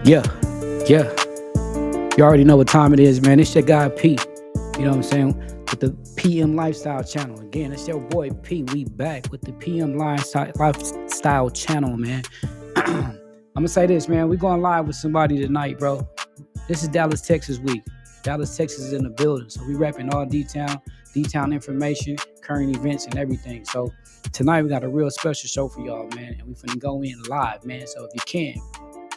Yeah, yeah. You already know what time it is, man. It's your guy P. You know what I'm saying? With the PM Lifestyle Channel. Again, it's your boy P. We back with the PM Lifestyle Channel, man. I'm gonna say this, man. We going live with somebody tonight, bro. This is Dallas, Texas week. Dallas, Texas is in the building. So we repping all D-Town information, current events, and everything. So tonight we got a real special show for y'all, man. And we finna go in live, man. So if you can,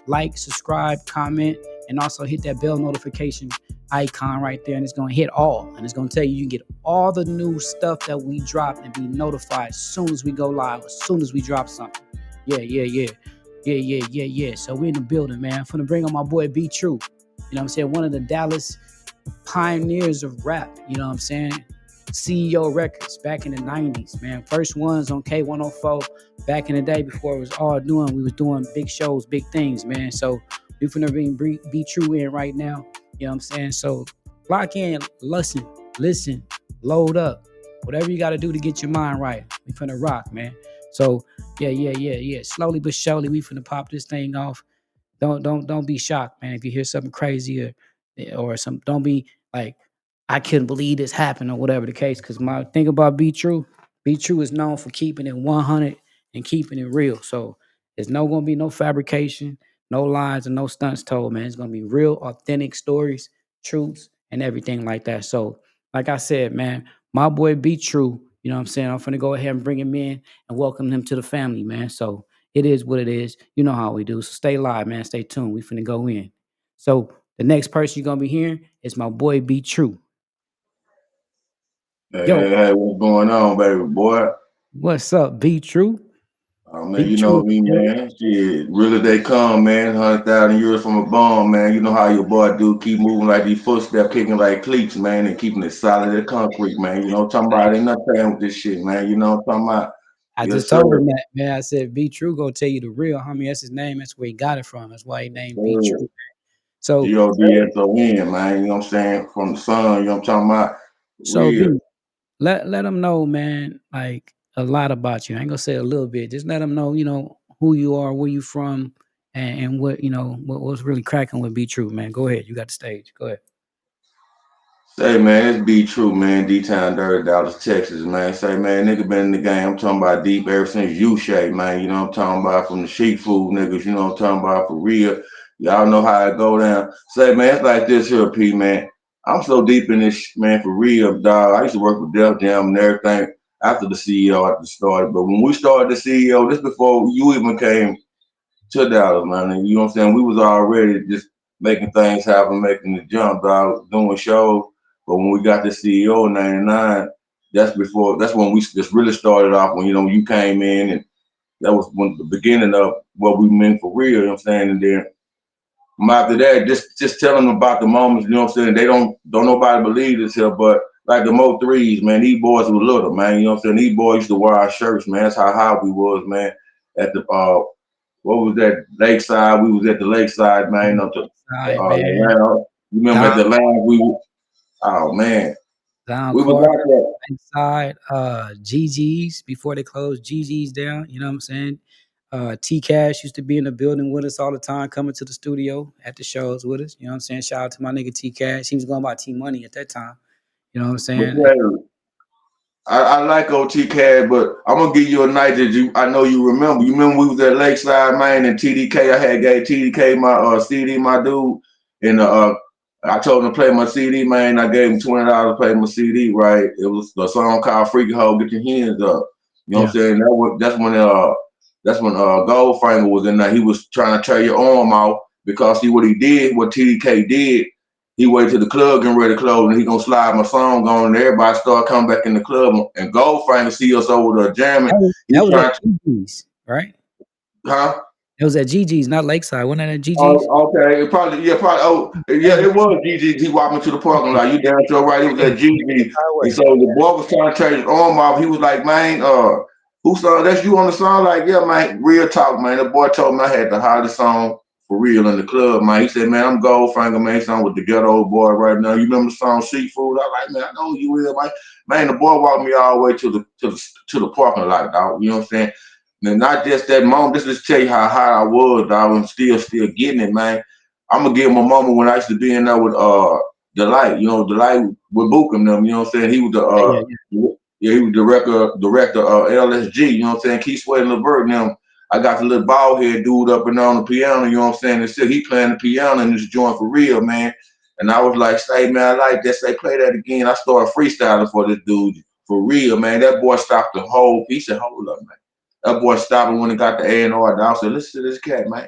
like, subscribe, comment, and also hit that bell notification icon right there. And it's going to hit all. And it's going to tell you can get all the new stuff that we drop and be notified as soon as we go live, as soon as we drop something. Yeah. So we in the building, man. I'm finna bring on my boy B True. You know what I'm saying? One of the Dallas pioneers of rap. You know what I'm saying? CEO Records back in the 90s, man. First ones on K104 back in the day before it was all doing. We was doing big shows, big things, man. So we finna bring Be True in right now. You know what I'm saying? So lock in, listen, load up. Whatever you got to do to get your mind right. We finna rock, man. So yeah. Slowly but surely, we finna pop this thing off. Don't be shocked, man. If you hear something crazy or some, don't be like, I couldn't believe this happened or whatever the case. Because my thing about Be True is known for keeping it 100 and keeping it real. So there's gonna be no fabrication, no lies, and no stunts told, man. It's gonna be real, authentic stories, truths, and everything like that. So, like I said, man, my boy Be True. You know what I'm saying? I'm finna go ahead and bring him in and welcome him to the family, man. So it is what it is. You know how we do. So stay live, man. Stay tuned. We finna go in. So the next person you're gonna be hearing is my boy Be True. Yo, Hey, what's going on, baby boy? what's up, Be True? Oh man, Be you True. know me, man. Shit, really they come, man. 100,000 euros from a bomb, man. You know how your boy do, keep moving like these footsteps, kicking like cleats, man, and keeping it solid as concrete, man. You know what I'm talking about? Ain't nothing playing with this shit, man. You know what I'm talking about? I Yes, just sir. told him that, man. I said Be True gonna tell you the real, homie. That's his name. That's where he got it from. That's why he named Be Sir. True. So, GODSON, man. You know what I'm saying? From the sun, you know what I'm talking about? so Real. B, let them know, man. Like a lot about you. I ain't gonna say a little bit. Just let them know, who you are, where you from, and what what's really cracking with Be True, man. Go ahead. You got the stage. Go ahead. Say man, it's be true, man. D-Town Dirty, Dallas, Texas, man. Say man, nigga been in the game. I'm talking about deep ever since U-shape, man. You know what I'm talking about from the sheep food niggas. You know what I'm talking about for real. Y'all know how it go down. Say man, it's like this here, P man. I'm so deep in this man for real, dog. I used to work with Def Jam and everything after the CEO after started. But when we started the CEO, this before you even came to Dallas, man. And you know what I'm saying? We was already just making things happen, making the jump, dog, doing shows. But when we got the CEO in '99, that's when we just really started off when you came in and that was when the beginning of what we meant for real, you know what I'm saying? And then after that, just telling them about the moments, you know what I'm saying? They don't nobody believe this here, but like the Mo threes, man, these boys were little, man. You know what I'm saying? These boys used to wear our shirts, man. That's how high we was, man. At the what was that lakeside? We was at the lakeside, man. Up to All right, man. Atlanta. You remember Down, at the land oh man, down we was Carter, out there. inside, GG's before they closed GG's down. You know what I'm saying? T Cash used to be in the building with us all the time, coming to the studio at the shows with us. You know what I'm saying? Shout out to my nigga T Cash. He was going by T Money at that time. You know what I'm But saying? yeah, I like OT Cad, but I'm gonna give you a night that I know you remember. You remember we was at Lakeside, man, and TDK. I had gave TDK my CD, my dude, and I told him to play my CD, man. I gave him $20 to play my CD. Right? It was the song called "Freaky Hoe, Get Your Hands Up." You know what I'm Yeah. saying? That's when Goldfinger was in there. He was trying to tear your arm off because see what he did, what TDK did. He waited till the club getting ready to close, and he gonna slide my song on, and everybody start coming back in the club. And Goldfinger see us over there jamming. He That was at trying, GG's, right? huh? It was at GG's, not Lakeside. Wasn't that at GG's? Oh, okay. It probably, yeah, probably. Oh, yeah, Hey, it was GG. He walked me to the parking lot. You damn sure right. It was hey, at GG. And highway. so the boy was trying to tear his arm off. He was like, man, who song? That's you on the song? Like, yeah, man. Real talk, man. The boy told me I had the hottest song for real in the club, man. He said, man, I'm Goldfinger, man. Song with the ghetto boy right now. You remember the song Seafood? I like, man, I know you will, man. Man, the boy walked me all the way to the parking lot, dog. You know what I'm saying? And not just that moment, just to tell you how hot I was, dog, and still getting it, man. I'm gonna give him a moment when I used to be in there with Delight, Delight with Bookham them, you know what I'm saying? He was the Yeah, yeah, yeah. yeah, he was director LSG, you know what I'm saying? Keith Sweat and LeVert and them. I got the little bald head dude up and on the piano, you know what I'm saying? And still he playing the piano in this joint for real, man. And I was like, say, man, I like that. Say, play that again. I started freestyling for this dude for real, man. That boy stopped the whole piece. He said, hold up, man. That boy stopped when he got the A&R down. I said, listen to this cat, man.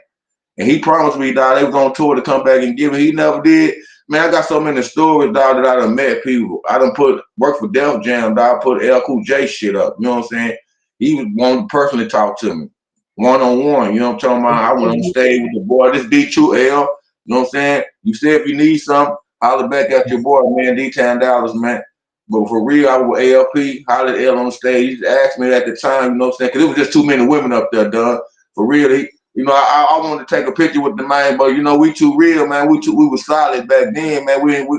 And he promised me, dog, they was on tour to come back and give it. He never did. Man, I got so many stories, dog, that I done met people. I done work for Def Jam, dog, put L Cool J shit up. You know what I'm saying? He was wanting to personally talk to me. One on one. You know what I'm talking about? I went on stage with the boy. This D2L. You know what I'm saying? You say if you need something, holler back at your boy, man, D-Town Dallas, man. But for real, I was with ALP, hollered at L on stage. He asked me at the time, you know what I'm saying? Because it was just too many women up there, dog. For real, I wanted to take a picture with the man, but we too real, man. We was solid back then, man. We ain't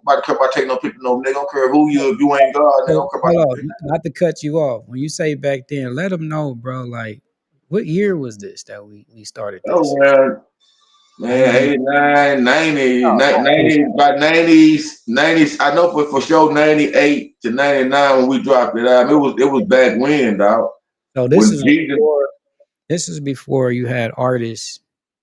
about to care about taking no picture, no nigga. Don't care who you if you ain't God, nigga. So, Don't care about hold no on, picture. not to cut you off. When you say back then, let them know, bro. Like, what year was this that we started Oh this? man, 90. 89, 90, Oh, okay. 90, about 90s, 90s. I know for sure 98 to 99 when we dropped it out. It was back when, dog. So this When is Jesus, before. This is before you had artists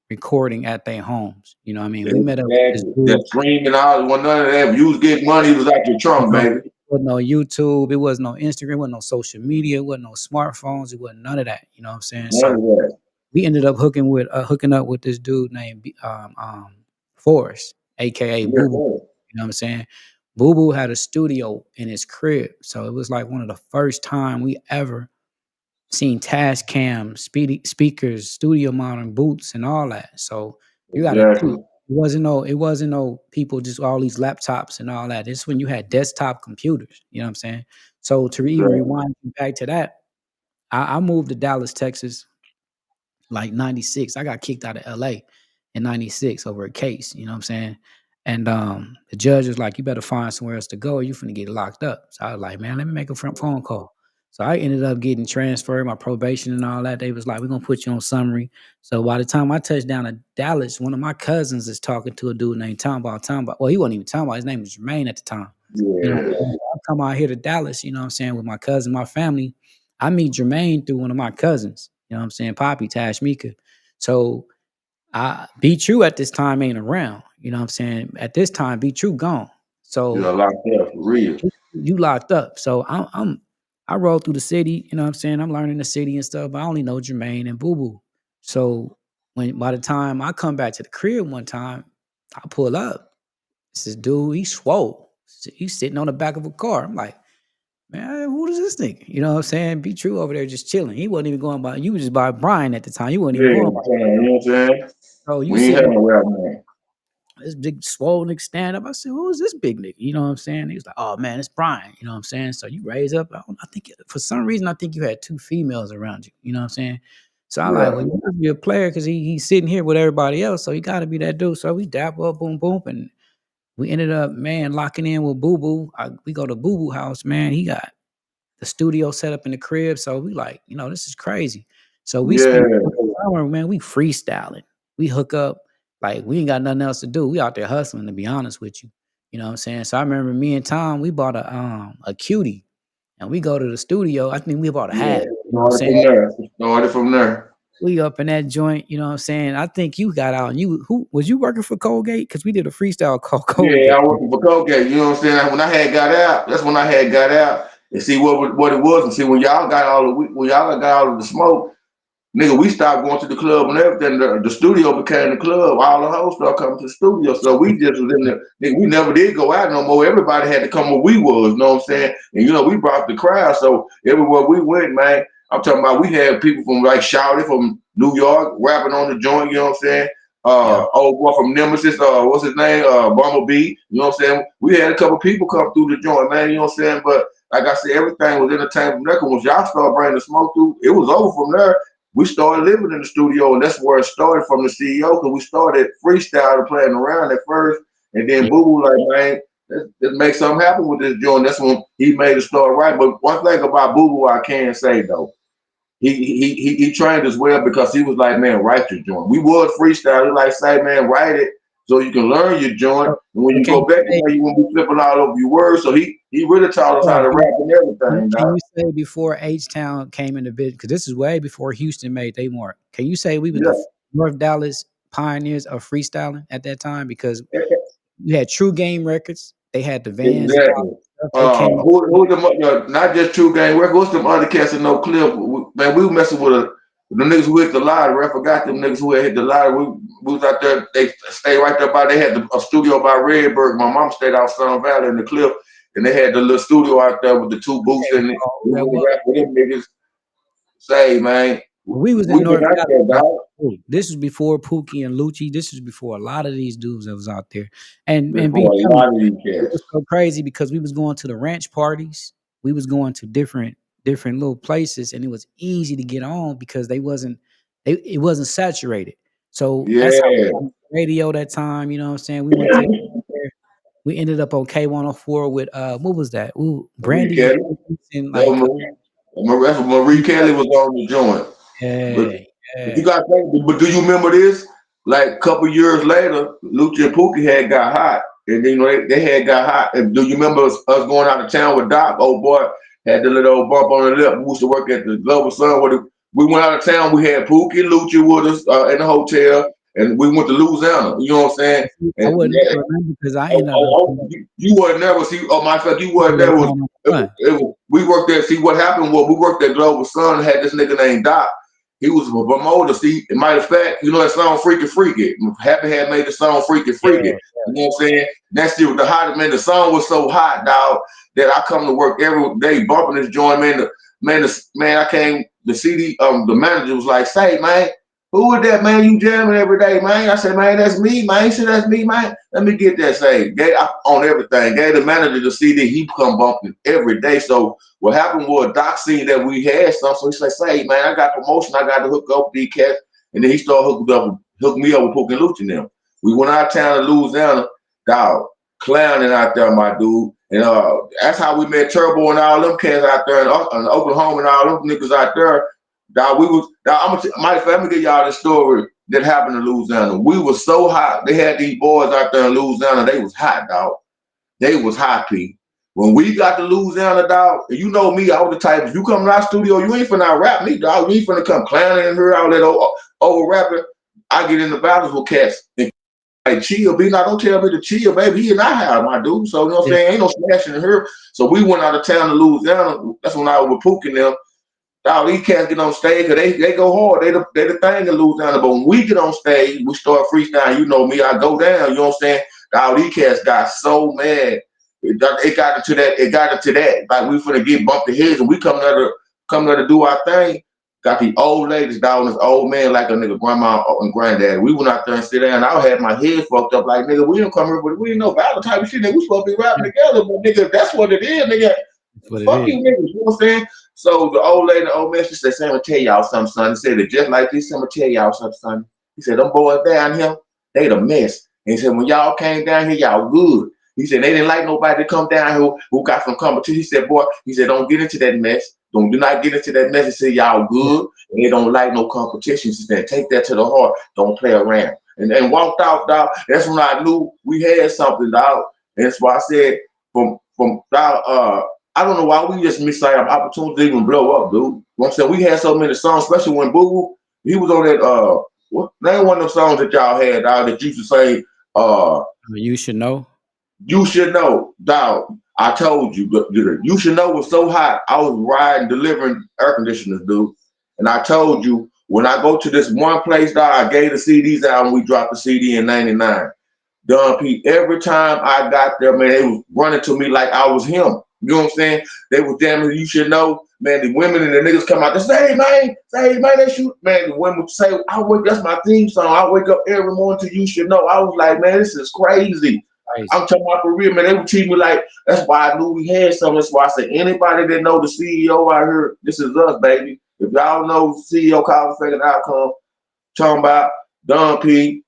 recording at their homes. You know what I mean? We met up with this exactly. dude. That streaming out, when none of that. If you was getting money, it was out your trunk, baby. It wasn't no YouTube. It wasn't no Instagram. It wasn't no social media. It wasn't no smartphones. It wasn't none of that. You know what I'm saying? None of So that. we ended up hooking up with this dude named Forrest, aka Yes, Boo Boo. sir. You know what I'm saying? Boo Boo had a studio in his crib, so it was like one of the first time we ever seen task cams, speakers, studio modern boots, and all that. So you got to think Exactly. it wasn't no people just all these laptops and all that. This is when you had desktop computers. You know what I'm saying? So to even Exactly. rewind back to that, I moved to Dallas, Texas, like 96. I got kicked out of LA in 96 over a case, you know what I'm saying? And the judge was like, you better find somewhere else to go or you finna get locked up. So I was like, man, let me make a phone call. So I ended up getting transferred, my probation and all that. They was like, we're gonna put you on summary. So by the time I touched down to Dallas, one of my cousins is talking to a dude named Tom. Well, he wasn't even Tom. His name was Jermaine at the time. You know, Yeah. I come out here to Dallas, you know what I'm saying, with my cousin, my family. I meet Jermaine through one of my cousins, you know what I'm saying, Poppy Tashmika. So I Be True at this time ain't around, you know what I'm saying? At this time, Be True gone. You're So locked up for real. you locked up. So I roll through the city, you know what I'm saying? I'm learning the city and stuff, but I only know Jermaine and Boo Boo. So by the time I come back to the crib one time, I pull up. This is dude, he's swole. He's sitting on the back of a car. I'm like, man, who is this nigga? You know what I'm saying? Be True over there just chilling. He wasn't even going by. You was just by Brian at the time. You wasn't even Yeah, going by. you know what I'm saying? So you We ain't sitting having there, no rap man. this big swollen nigga stand up. I said, who is this big nigga? You know what I'm saying? He was like, oh man, it's Brian. You know what I'm saying? So you raise up. I think for some reason I think you had two females around you. You know what I'm saying? So I like, Yeah. well, you must be a player because he's sitting here with everybody else. So he got to be that dude. So we dap up, boom, boom, and we ended up, man, locking in with Boo Boo. We go to Boo Boo house, man. He got the studio set up in the crib. So we like, this is crazy. So we spend Yeah. the summer, man, we freestyling. We hook up, like we ain't got nothing else to do. We out there hustling, to be honest with you. You know what I'm saying? So I remember me and Tom, we bought a cutie and we go to the studio. I think we bought a Yeah. hat. You know what I'm Started saying? from there. Started from there. We up in that joint, you know what I'm saying? I think you got out and who was you working for Colgate? Because we did a freestyle called Yeah, Colgate. I working for Colgate. You know what I'm saying? When I had got out, that's when I had got out and see what it was. And see when y'all got all of the smoke, nigga, we stopped going to the club and everything. The studio became the club. All the hoes started coming to the studio. So we just was in there. Nigga, we never did go out no more. Everybody had to come where we was, you know what I'm saying? And we brought the crowd. So everywhere we went, man, I'm talking about we had people from like Shouty from New York rapping on the joint, you know what I'm saying? Yeah. Old boy from Nemesis, what's his name? Bumblebee, you know what I'm saying? We had a couple people come through the joint, man, you know what I'm saying? But like I said, everything was entertainment from there. 'Cause once y'all started bringing the smoke through, it was over from there. We started living in the studio, and that's where it started from the CEO. Because we started freestyle and playing around at first, and then Yeah. Boo Boo like, man, let's make something happen with this joint. That's when he made it start right. But one thing about Boo Boo I can say though, he trained us well because he was like, man, write your joint. We was freestyle. He like, say, man, write it so you can learn your joint. So, And when so you can go you back, say, you won't be flipping all over your words. So he really taught us hold how on, to can rap and you everything, can dog. you say before H Town came into business? Because this is way before Houston made they mark. Can you say we was the Yeah, North Dallas pioneers of freestyling at that time? Because you had True Game Records, they had the Vans and all exactly. that stuff. They came. Who the not just True Game Record? What's them other cats in No Clip? Man, we were messing with the niggas who hit the lottery. I forgot them niggas who had hit the lottery. We was out there. They stayed right there by. They had a studio by Redbird. My mom stayed out Sun Valley in the Cliff, and they had the little studio out there with the two booths Okay, in it. hold We on, would rap with them niggas. Say, man, we was in we North been out Dallas. there, dog. This was before Pookie and Lucci. This was before a lot of these dudes that was out there. And be Before a true, lot of these it was cats. so crazy because we was going to the ranch parties. We was going to different little places, and it was easy to get on because it wasn't saturated. So that's how we Yeah. got on the radio that time. You know what I'm saying? We went to there. We ended up on K104 with what was that? Ooh, Marie Brandy Kelly. James and That like that's what Marie Kelly was on the joint. But yeah, But you yeah. got to think, but do you remember this? Like a couple years later, Lucci and Pookie had got hot. And then, you know, they had got hot. And do you remember us going out of town with Doc? Old boy had the little old bump on the lip. We used to work at the Global Sun. We went out of town. We had Pookie and Lucci with us in the hotel. And we went to Louisiana. You know what I'm saying? I And wouldn't yeah, remember because I ended up you would never see. Oh my God, you would with never. him on the run. We worked there. See what happened was we worked at Global Sun. Had this nigga named Doc. He was a promoter. See, matter of fact, you know that song "Freaky Freaky." Happy had made the song "Freaky Freaky." Yeah, You know what I'm saying? That's the hottest man. The song was so hot, dog, that I come to work every day bumping this joint, man. Man, I came. The CD, the manager was like, "Say, man, who is that, man? You jamming every day, man?" I said, "Man, that's me, man." He said, "That's me, man. Let me get that." Say, on everything. Gave the manager the CD. He come bumping every day. So what happened was Doc seen that we had something, so he said, "Say, man, I got promotion. I got to hook up D-Cat." And then he started hook me up with Pookie and Lucci and them. We went out of town to Louisiana, dog, clowning out there, my dude. And that's how we met Turbo and all them cats out there in Oklahoma and all them niggas out there. Dog, we was, dog, let me get y'all this story that happened in Louisiana. We was so hot. They had these boys out there in Louisiana. They was hot, dog. They was hot, P. When we got to Louisiana, dog, and you know me, I was the type, if you come to our studio, you ain't finna rap me, dog. You ain't finna come clowning in here, all that over rapping. I get in the battles with cats and like chill, B. Now don't tell me to chill, baby. He and I have my dude. So you know what I'm yeah. saying? Ain't no smashing in here. So we went out of town to Louisiana. That's when I was with Pookie and them. Dog, these cats get on stage, cause they go hard. They the thing in Louisiana. But when we get on stage, we start freestyling. You know me, I go down. You know what I'm saying? Dog, these cats got so mad. It got into that. It got into that. Like we finna get bumped the heads, and we come there to do our thing. Got the old ladies down, this old man like a nigga grandma and granddad. We went out there and sit down. I had my head fucked up like nigga. We didn't come here, but we didn't know battle type of shit. Nigga, we supposed to be rapping together, but nigga, that's what it is, nigga. That's what it Fuck is. you, niggas. You know what I'm saying? So the old lady, the old man, she said, "Sam, I'm gonna tell y'all something, son." He said it just like this. I'm gonna tell y'all something, son. He said, "Them boys down here, they the mess." And he said, "When y'all came down here, y'all good." He said, "They didn't like nobody to come down here who got some competition." He said, "Boy," he said, "don't get into that mess. Do not get into that mess." He said, "Y'all good, and they don't like no competition." He said, "Take that to the heart. Don't play around." And then walked out, dog. That's when I knew we had something, dog. And that's why I said, from dog, I don't know why we just missed out on opportunity to even blow up, dude. You know what I'm saying? We had so many songs, especially when Boo Boo, he was on that what name one of them songs that y'all had, dog, that used to say, uh, You should know. "You should know," dog. I told you, "You should know" was so hot. I was riding, delivering air conditioners, dude. And I told you, when I go to this one place, dog, I gave the CDs out and we dropped the CD in '99. Don P, every time I got there, man, they was running to me like I was him. You know what I'm saying? They was damn it, you should know. Man, the women and the niggas come out there, say, man, they shoot. Man, the women say, that's my theme song. I wake up every morning to "You Should Know." I was like, man, this is crazy. Crazy. I'm talking about for real, man. They would treat me like, that's why I knew we had something. That's why I said, anybody that know the CEO out here, this is us, baby. If y'all know CEO Cause Effect and Outcome, talking about Don P,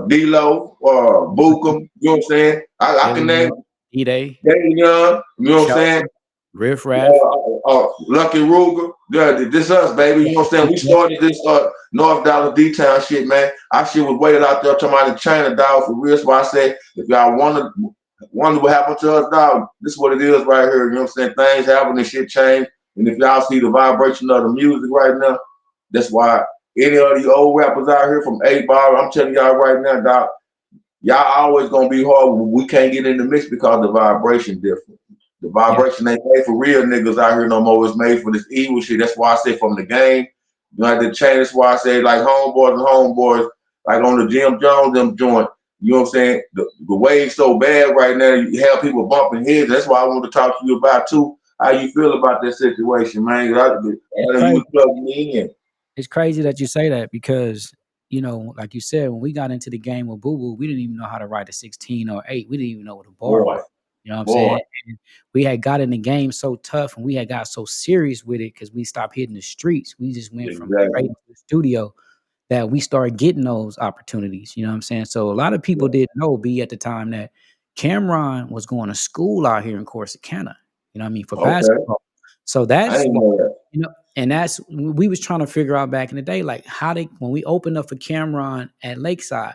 D-Lo, Bookum, you know what I'm saying? I can Daily name Young, E-Day, Danny Young, you know what I'm saying? Shelton, Riff Raff. Lucky Ruger. Yeah, this us, baby. You know what I'm saying? We started this North Dallas D-Town shit, man. Our shit was waited out there talking about the China dog for real. So I said, if y'all wonder what happened to us, dog, this is what it is right here. You know what I'm saying? Things happen and shit change. And if y'all see the vibration of the music right now, that's why any of the old rappers out here from 8 Ball, I'm telling y'all right now, dog, y'all always gonna be hard. We can't get in the mix because the vibration different. The Yeah, vibration ain't made for real niggas out here no more. It's made for this evil shit. That's why I say from the game, you know, the chain. That's why I say like homeboys, like on the Jim Jones them joint. You know what I'm saying? The wave's so bad right now. You have people bumping heads. That's why I want to talk to you about too. How you feel about that situation, man? I it's know you crazy. was plugging me in. It's crazy that you say that because like you said, when we got into the game with Boo Boo, we didn't even know how to write a 16 or 8. We didn't even know what a bar Boy, was. You know what I'm boy, saying? And we had got in the game so tough and we had got so serious with it because we stopped hitting the streets. We just went from straight exactly. to the studio that we started getting those opportunities. You know what I'm saying? So a lot of people Yeah. didn't know B at the time that Cameron was going to school out here in Corsicana, you know what I mean, for Okay, basketball. So I that's didn't why, know that. and that's we was trying to figure out back in the day, like how they when we opened up for Cameron at Lakeside,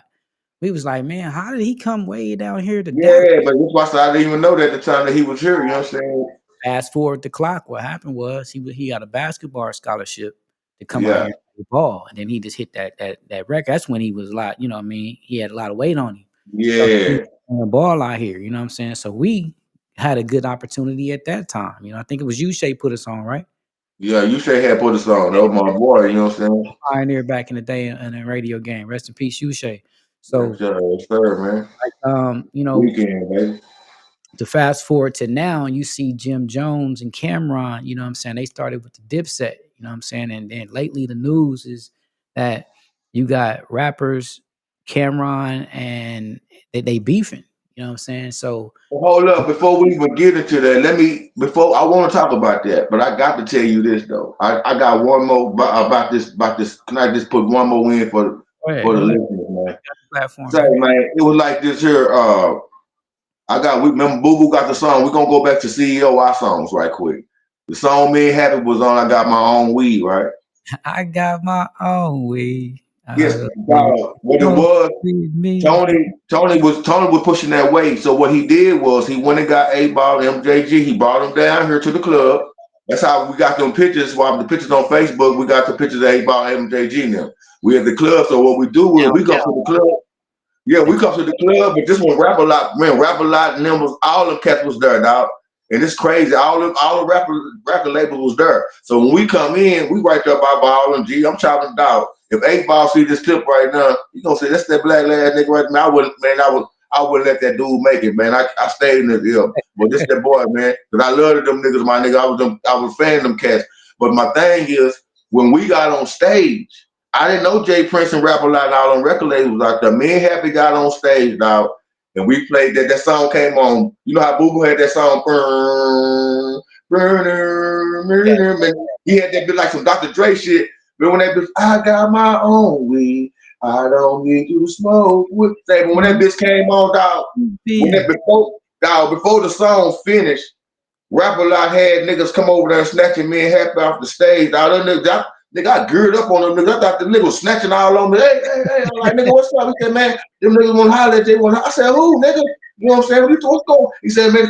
we was like, man, how did he come way down here to Dallas? Yeah, but that's why I said I didn't even know that at the time that he was here. You know what I'm saying? Fast forward the clock, what happened was he got a basketball scholarship to come out Yeah, here and play ball, and then he just hit that record. That's when he was a lot, what I mean, he had a lot of weight on him. So he was yeah, playing the ball out here, you know what I'm saying? So we had a good opportunity at that time. I think it was you, Shay, put us on, right? yeah. You should have put us on. That was my boy. You know what I'm saying? Pioneer back in the day in a radio game. Rest in peace, Shay. Yes, So, sir, yes, sir, man. um, you know, Weekend, baby. to fast forward to now, you see Jim Jones and Cam'ron, you know what I'm saying? They started with the Dipset, you know what I'm saying? And then lately the news is that you got rappers, Cam'ron, and they beefing, you know what I'm saying? So Well, hold up, before we even get into that, before I want to talk about that, but I got to tell you this though. I got one more about this. Can I just put one more in for the go ahead. listeners, man? Got the platform, Say, baby. man, it was like this here. We remember Boo Boo got the song. We're gonna go back to CEO our songs right quick. The song Me and Happy was on I Got My Own Weed, right? I got my own way. Yes, You what it don't was, with me. Tony was pushing that weight. So what he did was he went and got 8 Ball MJG. He brought him down here to the club. That's how we got them pictures. While the pictures on Facebook, we got the pictures of 8 Ball MJG now. We at the club. So what we do is Now, we go to the club. Yeah, the we come to the club, but this one Rap a Lot, man, Rap a Lot, and them was all them cats was there, dog. And it's crazy. All the rapper labels was there. So when we come in, we right there by Ball and G. I'm chopping dog. If 8 Ball see this clip right now, you gonna say that's that black lad nigga right now. I wouldn't let that dude make it, man. I stayed in this ear. But this that boy, man. Cause I loved them niggas, my nigga. I was fan of them cats. But my thing is, when we got on stage, I didn't know Jay Prince and Rap a Lot and all them record labels out there. Me and Happy got on stage, dog, and we played that. That song came on. You know how Boo Boo had that song, yeah, and he had that bit like some Dr. Dre shit. But when that bitch, I got my own weed, I don't need you to smoke with. Say, but when that bitch came on, dog, when that be before the song finished. Rap a Lot had niggas come over there and snatching me and Happy off the stage. All them niggas, nigga, I geared up on them niggas. I thought the nigga was snatching all on me. Hey, hey, hey. I'm like, nigga, what's up? He said, man, them niggas want to holler at you. I said, who, nigga? You know what I'm saying? What's going on? He said, man,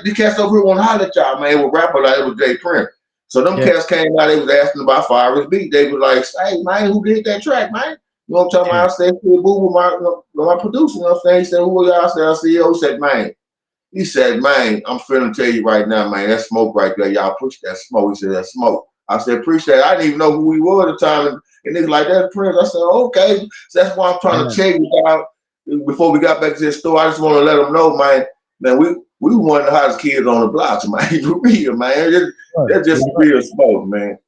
the cats over here want to holler at y'all, man. It was Rap a Lot. It was Jay Prince. So them yeah, cats came out. They was asking about Fires Beat. They was like, hey, man, who did that track, man? You know what I'm talking yeah. about? I said, Boo Boo, my producer. You know what I'm saying? He said, who are y'all? I said, I CEO. He said, man. He said, man, I'm finna tell you right now, man, that smoke right there, y'all push that smoke. He said, that smoke. I said, appreciate it. I didn't even know who he was at the time. And niggas like, that Prince. I said, okay. So that's why I'm trying to Yeah. tell you out before we got back to this store. I just want to let them know, man, we one of the hottest kids on the blocks, man. For real, man. Sure. That's just It was. real smoke, man.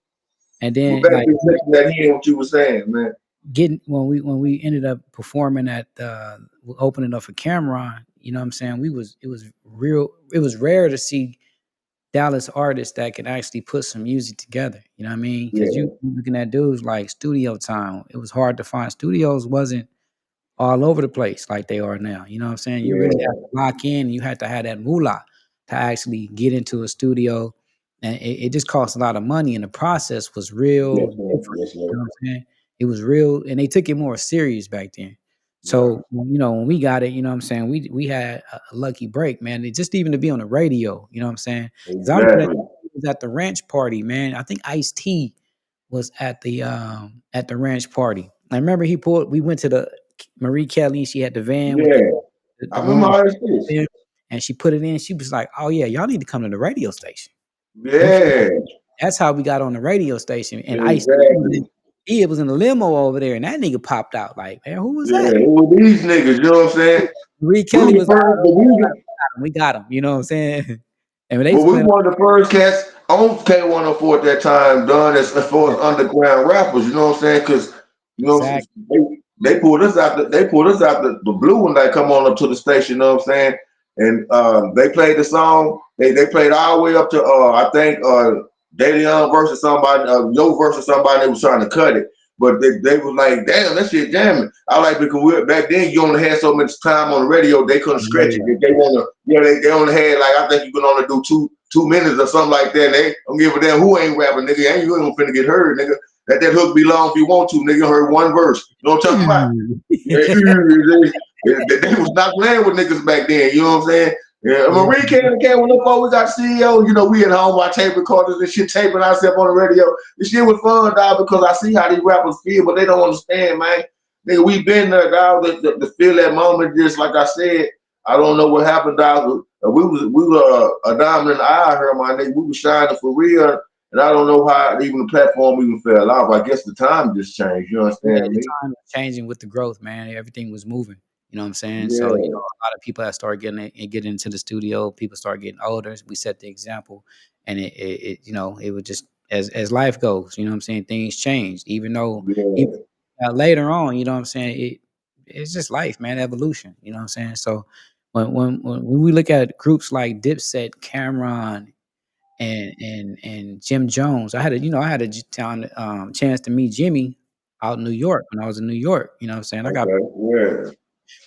And But then back like to that hearing what you were saying, man. getting when we ended up performing at opening up for Cameron, you know what I'm saying? It was rare to see Dallas artists that can actually put some music together. You know what I mean? Because Yeah, you looking at dudes like Studio Time. It was hard to find. Studios wasn't all over the place like they are now. You know what I'm saying? You really had yeah, to lock in. You had to have that moolah to actually get into a studio. and it just cost a lot of money, and the process was real Yes, sir. different. Yes, sir. You know what I'm saying? It was real, and they took it more serious back then. Yeah. So when we got it, you know what I'm saying, we had a lucky break, man. Just even to be on the radio, you know what I'm saying? Because I remember that Exactly. was at the ranch party, man. I think Ice T was at the ranch party. I remember we went to the Marie Kelly. She had the van with Yeah. I the remember long how it is. and she put it in. She was like, "Oh yeah, y'all need to come to the radio station." Don't you Yeah. That's how we got on the radio station. And Ice Exactly. He was in the limo over there, and that nigga popped out like, man, who was Yeah. that? Who were these niggas? You know what I'm saying? Marie We were Kelly the was first, but we got him. You know what I'm saying? And when they but was we playing one of the first cats on K104 at that time, done as far as underground rappers. You know what I'm saying? Because you know exact, they pulled us out. They pulled us out the blue when they come on up to the station. You know what I'm saying? And they played the song. They played all the way up to I think Dalion versus somebody, Yo versus somebody. They was trying to cut it. But they was like, damn, that shit jamming. I like because back then you only had so much time on the radio, they couldn't stretch it. If they wanna, they only had like I think you could only do two minutes or something like that. And they don't give a damn who ain't rapping, nigga. Ain't you ain't finna get heard, nigga. Let that hook be long if you want to, nigga. Heard one verse. You know what I'm talking about? Yeah, they was not playing with niggas back then. You know what I'm saying? Yeah, yeah, Marie came when up we got CEO. You know, we at home by tape recorders and shit, taping ourselves on the radio. This shit was fun, dog, because I see how these rappers feel, but they don't understand, man. Nigga, we been there, dog. To feel that moment, just like I said, I don't know what happened, dog. We were a diamond in the eye here, my nigga. We were shining for real, and I don't know how even the platform even fell off. I guess the time just changed. You yeah, understand the me? time was changing with the growth, man. Everything was moving. You know what I'm saying? So, Yeah, a lot of people that start getting into the studio, people start getting older. We set the example, and it would just as life goes. You know what I'm saying? Things change, even yeah, later on. You know what I'm saying? It's just life, man. Evolution. You know what I'm saying? So when we look at groups like Dipset, Cameron, and Jim Jones. I had a chance to meet Jimmy out in New York when I was in New York. You know what I'm saying? okay, yeah.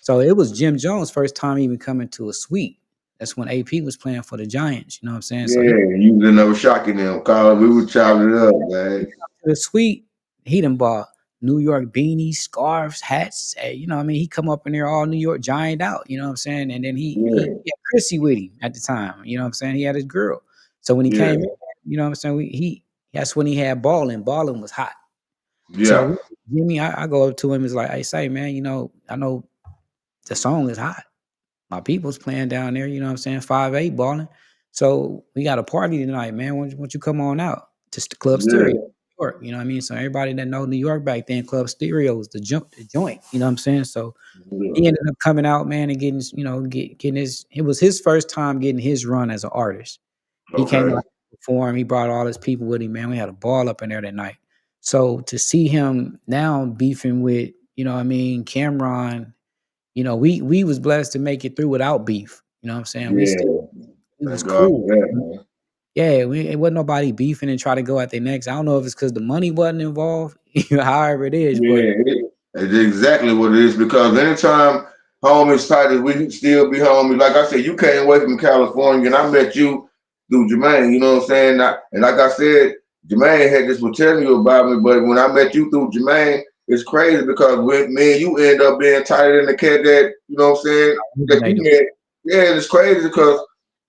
So it was Jim Jones' first time even coming to a suite. That's when AP was playing for the Giants. You know what I'm saying? So he Yeah, you was in there was shocking them, Carl. We were chopping it up, man. to the suite, he done bought New York beanies, scarves, hats. You know what I mean? He come up in there all New York giant out. You know what I'm saying? And then he Yeah, had Chrissy with him at the time. You know what I'm saying? He had his girl. So when he yeah, came in, you know what I'm saying? That's when he had balling. Balling was hot. yeah, So Jimmy, I go up to him, is like, "Hey, say, man, I know the song is hot. My people's playing down there, you know what I'm saying? 5'8" balling. So we got a party tonight, man. Won't you come on out to Club Stereo, yeah, New York? You know what I mean? So everybody that know New York back then, Club Stereo was the joint. You know what I'm saying? So yeah, he ended up coming out, man, and getting his. It was his first time getting his run as an artist. He came okay, out to perform. He brought all his people with him, man. We had a ball up in there that night. So to see him now beefing with, you know what I mean, Cameron, we was blessed to make it through without beef. You know what I'm saying? yeah. We was Thank God for cool. that, man. Yeah, it wasn't nobody beefing and try to go at their necks. I don't know if it's because the money wasn't involved, however it is, but Yeah, it's exactly what it is because anytime homies tight as we can still be homies. Like I said, you came away from California and I met you through Jermaine, you know what I'm saying? And like I said, Jermaine had this was telling you about me, but when I met you through Jermaine, it's crazy because when me and you end up being tighter than the cat that, you know what I'm saying, that you originator. met. Yeah, it's crazy because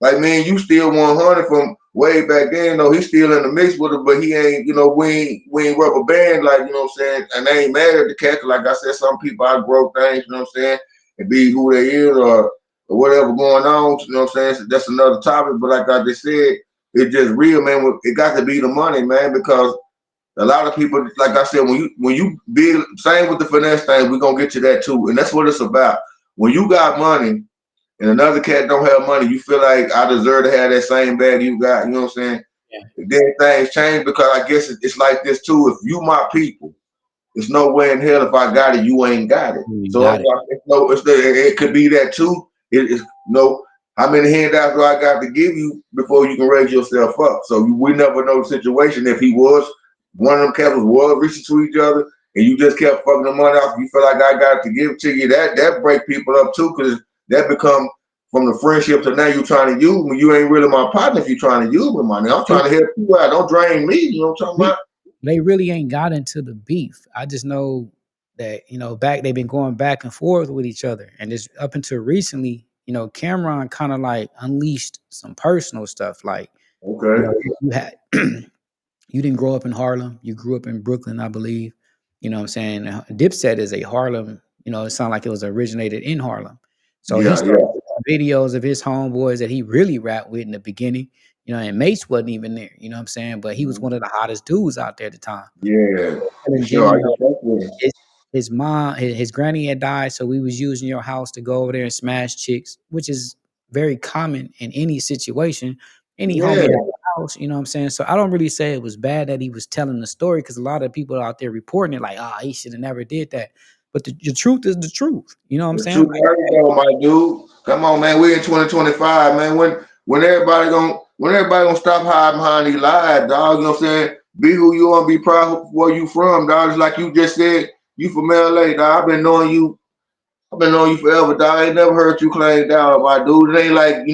like me and you still 100 from way back then. Though he's still in the mix with it, but he ain't. We ain't rubber band like you know what I'm saying. And I ain't mad at the cat. Like I said, some people outgrow things. You know what I'm saying, and be who they is or whatever going on. You know what I'm saying. So that's another topic. But like I just said, it's just real, man. It got to be the money, man, because a lot of people, like I said, when you be same with the finesse thing, we're gonna get to that too, and that's what it's about. When you got money and another cat don't have money, you feel like I deserve to have that same bag you got. You know what I'm saying? Yeah, Then things change because I guess it's like this too. If you my people, there's no way in hell if I got it, you ain't got it. you So got it. it could be that too. It's how many handouts do I got to give you before you can raise yourself up? So we never know the situation. If he was one of them cats was reaching to each other and you just kept fucking the money off, you feel like I got to give to you. That break people up too because that become from the friendship to now you trying to use me. You ain't really my partner if you trying to use me, my nigga. I'm They, trying to help you out. Don't drain me. You know what I'm talking they about? they really ain't got into the beef. I just know that back they've been going back and forth with each other, and just up until recently, Cameron kind of like unleashed some personal stuff, like Okay. you had you didn't grow up in Harlem. You grew up in Brooklyn, I believe. You know what I'm saying? Dipset is a Harlem, it sounded like it was originated in Harlem. So he Yeah, started yeah, videos of his homeboys that he really rapped with in the beginning, and Mace wasn't even there, you know what I'm saying? But he was one of the hottest dudes out there at the time. yeah. For Telling sure. I Jimmy can fuck with him. his his mom, his granny had died, so we was using your house to go over there and smash chicks, which is very common in any situation. Any homie Yeah. has a house, you know what I'm saying? So I don't really say it was bad that he was telling the story because a lot of people out there reporting it like, he should have never did that. But the truth is the truth. You know what I'm The saying? truth Like, hurts though, my dude. Come on, man. We're in 2025, man. When everybody gonna stop hiding behind these lies, dog. You know what I'm saying? Be who you are, be proud of where you from, dog. It's like you just said, you from LA, dog. I've been knowing you forever, dog. I ain't never heard you claim down, my dude. It ain't like,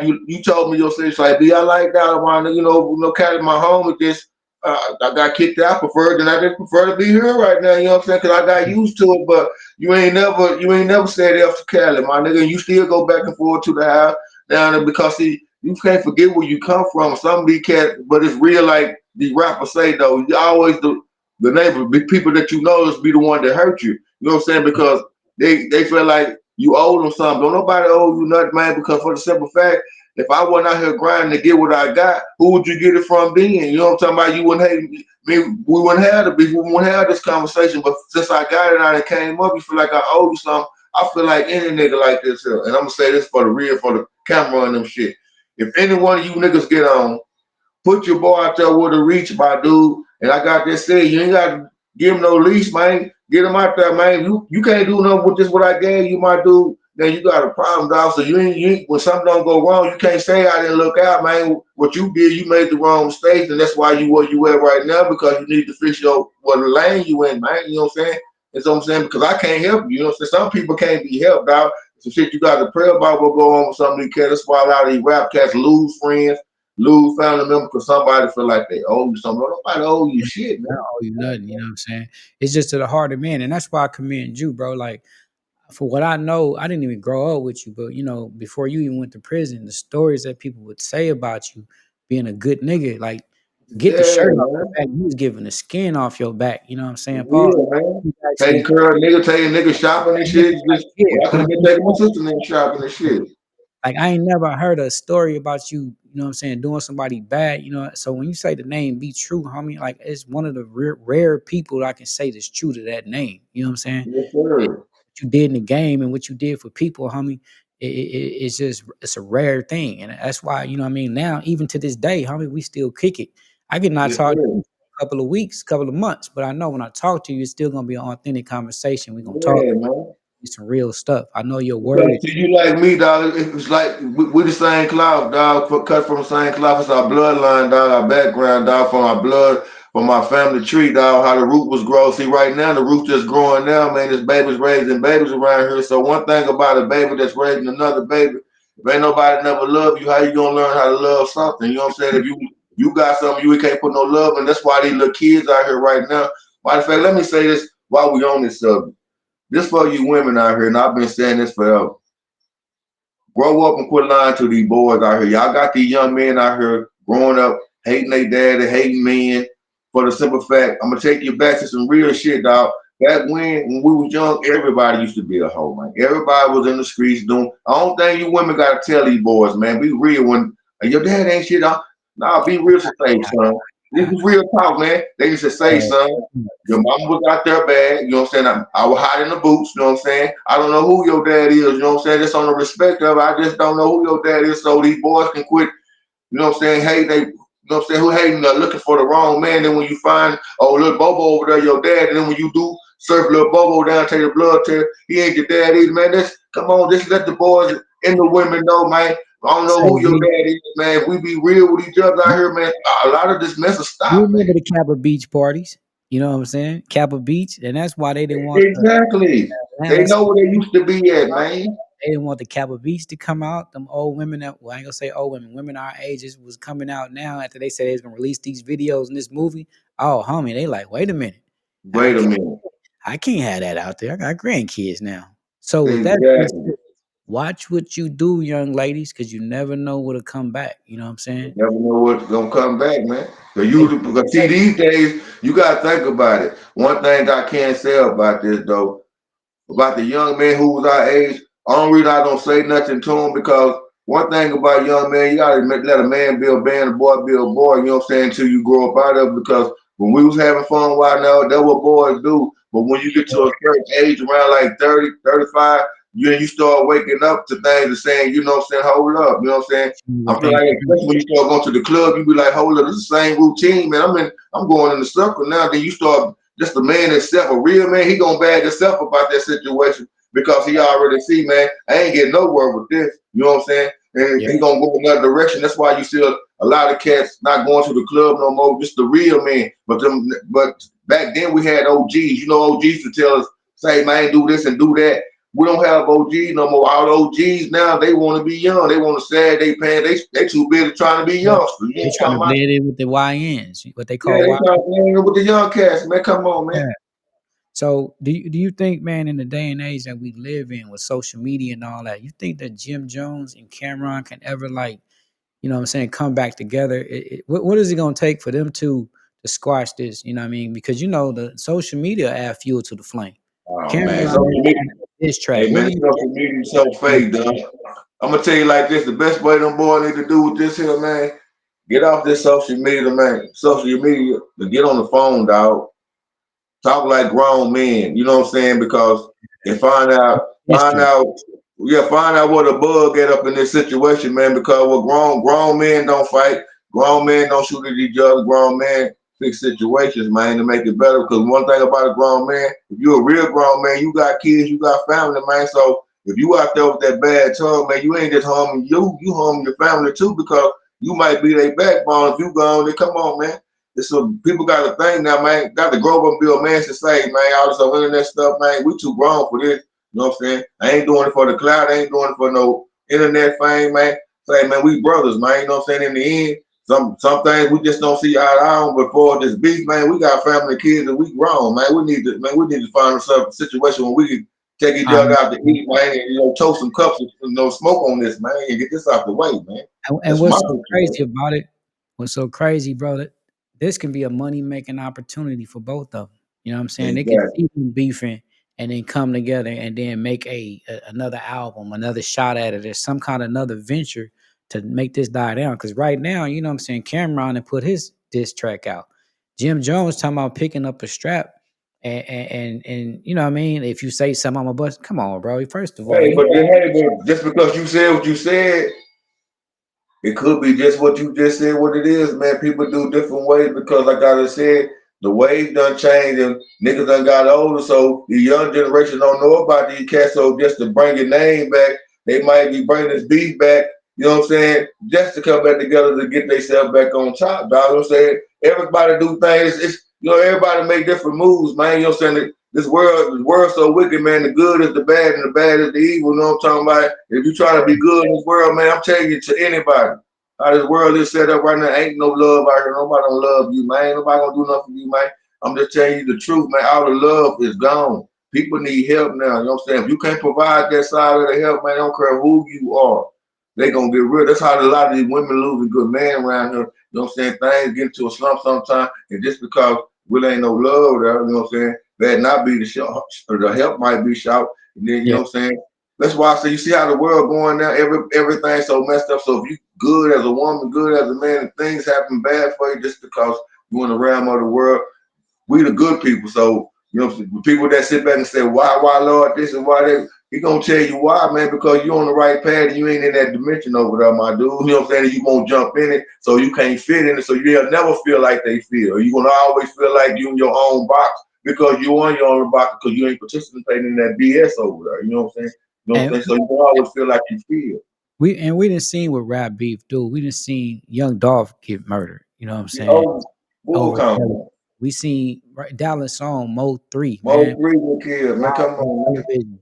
you told me yourself, it's like, be I like down, my nigga, Cali, my home with this. I got kicked out, preferred, and I just prefer to be here right now, you know what I'm saying? Cause I got used to it, but you ain't never said F to Cali, my nigga. You still go back and forth to the house down there because see, you can't forget where you come from. Some of these cats, but it's real like the rappers say though, you always the neighbors, be people that you know is be the one that hurt you. You know what I'm saying? Because they feel like you owe them something. Don't nobody owe you nothing, man, because for the simple fact, if I wasn't out here grinding to get what I got, who would you get it from then? You know what I'm talking about? You wouldn't hate me. We wouldn't have the beef. We wouldn't have this conversation. But since I got it out and came up, you feel like I owe you something. I feel like any nigga like this here. And I'm gonna say this for the real, for the camera and them shit. If any one of you niggas get on, put your boy out there with a reach, my dude. And I got this said, you ain't got to give him no leash, man. Get him out there, man. You can't do nothing with this what I gave you, my dude. Then you got a problem, dog. So you ain't when something don't go wrong, you can't say I didn't look out, man. What you did, you made the wrong mistakes, and that's why you where you at right now because you need to fix your what lane you in, man. You know what I'm saying? That's what I'm saying because I can't help you. You know what I'm saying? Some people can't be helped, dog. Some shit you got to pray about what go on with some of these cats. That's why a lot of these rap cats lose friends, lose family members because somebody feel like they owe you something. Nobody owe you shit, I man. don't owe you nothing, you know what I'm saying? It's just to the heart of man. And that's why I commend you, bro. Like, for what I know, I didn't even grow up with you, but before you even went to prison, the stories that people would say about you being a good nigga, like get the Yeah, shirt off your man. back. You was giving the skin off your back. You know what I'm saying, Paul? Yeah, man. You Taking actually, care of taking niggas shopping and shit. like, Just yeah, I could put have him been in the taking my front. sister niggas shopping and shit. Like I ain't never heard a story about you, you know what I'm saying, doing somebody bad, So when you say the name be true, homie, like it's one of the rare people that I can say that's true to that name. You know what I'm saying? Yes, And sir. what you did in the game and what you did for people, homie, it's just it's a rare thing. And that's why, you know what I mean, now even to this day, homie, we still kick it. I can not Yes, talk to sir. you for a couple of weeks, couple of months, but I know when I talk to you, it's still gonna be an authentic conversation. We're gonna talk Yeah, man. some real stuff. I know your Because word. to you like me, dog, it's like we the same cloth, dog. Cut from the same cloth. It's our bloodline, dog. Our background, dog. From our blood, from our family tree, dog. How the root was grown. See, right now the root just growing now, man. This baby's raising babies around here. So one thing about a baby that's raising another baby, if ain't nobody never love you, how you gonna learn how to love something? You know what I'm saying? If you got something you can't put no love in, that's why these little kids out here right now. Matter of fact, let me say this while we on this subject. This for you women out here, and I've been saying this forever. Grow up and quit lying to these boys out here. Y'all got these young men out here growing up, hating their daddy, hating men. For the simple fact, I'm gonna take you back to some real shit, dog. Back when we was young, everybody used to be a hoe, man. Everybody was in the streets doing. I don't think you women gotta tell these boys, man. Be real when your dad ain't shit. Nah, be real to say, son. This is real talk, man. They used to say, son. Your mama was out there bad, you know what I'm saying? I was hiding the boots, you know what I'm saying? I don't know who your dad is, you know what I'm saying? Just on the respect of it, I just don't know who your dad is, so these boys can quit, you know what I'm saying? Hey, they, you know what I'm saying? Who hating, looking for the wrong man. Then when you find, oh, little Bobo over there, your dad, and then when you do surf little Bobo down, take the blood test, he ain't your dad either, man. Come on, just let the boys and the women know, man. I don't know Say, who your dad is, man. If we be real with each other out here, man, a lot of this mess will you stop, man. remember the Kappa Beach parties? You know what I'm saying? Kappa Beach, and that's why they didn't want the Exactly. They Atlanta. know where they used to be at, man. they didn't want the Kappa Beats to come out. Them old women that, well, I ain't gonna say old women, women our ages was coming out now after they said they was gonna release these videos in this movie. Oh, homie, they like, wait a minute. I Wait a can't, minute. I can't have that out there. I got grandkids now. So with that being Exactly. said, watch what you do, young ladies, because you never know what'll come back. You know what I'm saying? Never know what's gonna come back, man. Hey, Because see, these days you gotta think about it. One thing I can't say about this though, about the young man who was our age. Only reason I don't say nothing to him because one thing about young man, you gotta let a man be a man, a boy be a boy. You know what I'm saying? Until you grow up out of it. Because when we was having fun, why now? That's what boys do. But when you get to a certain age, around like 30, 35, you start waking up to things and saying, you know what I'm saying? Hold up, you know what I'm saying? I what feel they like especially when you start going to the club, you be like, hold up, this is the same routine, man. I'm going in the circle now. Then you start just the man itself, a real man, he gonna bag himself about that situation because he already see, man, I ain't getting nowhere with this. You know what I'm saying? And yeah, he gonna go another direction. That's why you see a lot of cats not going to the club no more, just the real man. But back then we had OGs. You know, OGs to tell us, say, man, do this and do that. We don't have OGs no more. All OGs now, they want to be young. They want to say they paying. They too busy trying to be yeah. youngsters. You know They what trying I'm to talking about? blend in with the YNs, what they Yeah, call they Y. trying to blend with the young cats, man. Come on, man. Yeah. So do you think, man, in the day and age that we live in with social media and all that, you think that Jim Jones and Cameron can ever like, you know what I'm saying, come back together? What is it gonna take for them to squash this? You know what I mean? Because you know the social media add fuel to the flame. Oh Cameron man, and social media. this track. Hey What man, do you social media is so think? fake, dog. I'm gonna tell you like this: the best way them boys need to do with this here, man. Get off this social media, man. Social media to get on the phone, dog. Talk like grown men. You know what I'm saying? Because and find History. out, yeah, find out what a bug get up in this situation, man. Because what grown men don't fight, grown men don't shoot at each other, grown men fix situations, man, to make it better. Because one thing about a grown man, if you're a real grown man, you got kids, you got family, man. So if you out there with that bad tongue, man, you ain't just harming you harming your family too, because you might be their backbone if you gone. Then come on, man. It's a people got a thing now, man. Got to grow up and be a man to say, man, all this internet stuff, man. We too grown for this. You know what I'm saying? I ain't doing it for the cloud. I ain't doing it for no internet fame, man. Say, man, we brothers, man. You know what I'm saying? In the end, some things we just don't see eye to eye on. But for this beef, man, we got family, kids, and we grown, man. We need to find ourselves a situation where we can take each other out to eat, man, and toast some cups and smoke on this, man, and get this out the way, man. And That's my what's so situation. crazy about it, what's so crazy, bro, that this can be a money making opportunity for both of them. You know what I'm saying? They can Exactly. see them beefing and then come together and then make another album, another shot at it. There's some kind of another venture to make this die down. Because right now, you know what I'm saying, Cameron and put his diss track out. Jim Jones talking about picking up a strap. And you know what I mean? If you say something, I'm a bust. Come on, bro. First of all, Hey, you but just because you said what you said, it could be just what you just said, what it is, man. People do different ways because, like I just said, the ways done changed and niggas done got older. So the young generation don't know about these cats. So just to bring your name back, they might be bringing this beef back. You know what I'm saying? Just to come back together to get themselves back on top. Dog. You know what I'm saying? Everybody do things. It's everybody make different moves, man. You know what I'm saying? This world so wicked, man. The good is the bad and the bad is the evil. You know what I'm talking about? If you try to be good in this world, man, I'm telling you to anybody. How this world is set up right now, ain't no love out here. Nobody don't love you, man. Ain't nobody gonna do nothing for you, man. I'm just telling you the truth, man. All the love is gone. People need help now. You know what I'm saying? If you can't provide that side of the help, man, I don't care who you are. They gonna get rid. That's how a lot of these women losing good men around here. You know what I'm saying? Things get into a slump sometimes, and just because really ain't no love there, you know what I'm saying? That not be the shout, or the help might be shout, and then you yeah. know what I'm saying? That's why I say you see how the world going now. Everything's so messed up. So if you good as a woman, good as a man, and things happen bad for you just because you in the realm of the world, we the good people. So the people that sit back and say, why, Lord, this and why that, he gonna tell you why, man, because you on the right path and you ain't in that dimension over there, my dude. You know what I'm saying? And you won't jump in it, so you can't fit in it. So you'll never feel like they feel. You're gonna always feel like you in your own box because you on your own box because you ain't participating in that BS over there. You know what I'm saying? You know what And I'm saying? So you can always feel like you feel. we didn't see what rap beef do. We didn't see Young Dolph get murdered. You know what I'm You saying? know, bull Over count. television. We seen Dallas on Mo 3, Mo man. 3 will kill, man. Live Come on on, man. television.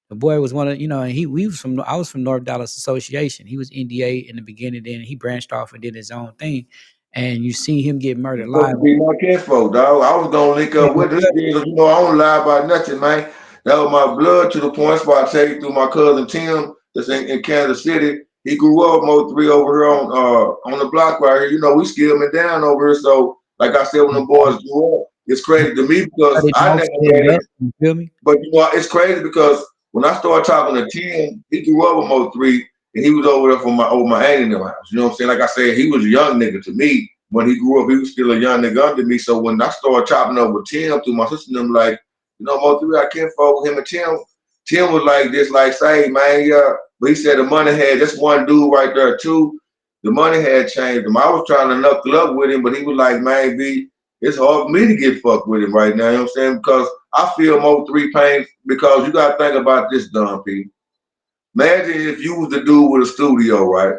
The boy was one of, and we was from I was from North Dallas Association. He was NDA in the beginning, then he branched off and did his own thing. And you see him get You murdered supposed live. to be my kinfolk, dog. I was gonna link Yeah, up with this nigga. You know, I don't lie about nothing, man. That was my blood to the point where I tell you through my cousin Tim that's in Kansas City. He grew up Mo3 over here on the block right here. You know, we skilled me down over here. So, like I said, when the boys grew up, it's crazy to me because everybody I don't never stand had up. it. You feel me? But you know, it's crazy because when I started talking to Tim, he grew up with Mo3 and he was over there for my aunt in their house. You know what I'm saying? Like I said, he was a young nigga to me. When he grew up, he was still a young nigga under me. So when I started chopping up with Tim through my sister and them, like, you know, Mo3, I can't fuck with him and Tim. Tim was like this, like, say, man, yeah. But he said the money had this one dude right there too. The money had changed him. I was trying to knuckle up with him, but he was like, man, B, it's hard for me to get fucked with him right now. You know what I'm saying? Because I feel Mo3 pain because you gotta think about this, Don P. Imagine if you was the dude with a studio, right?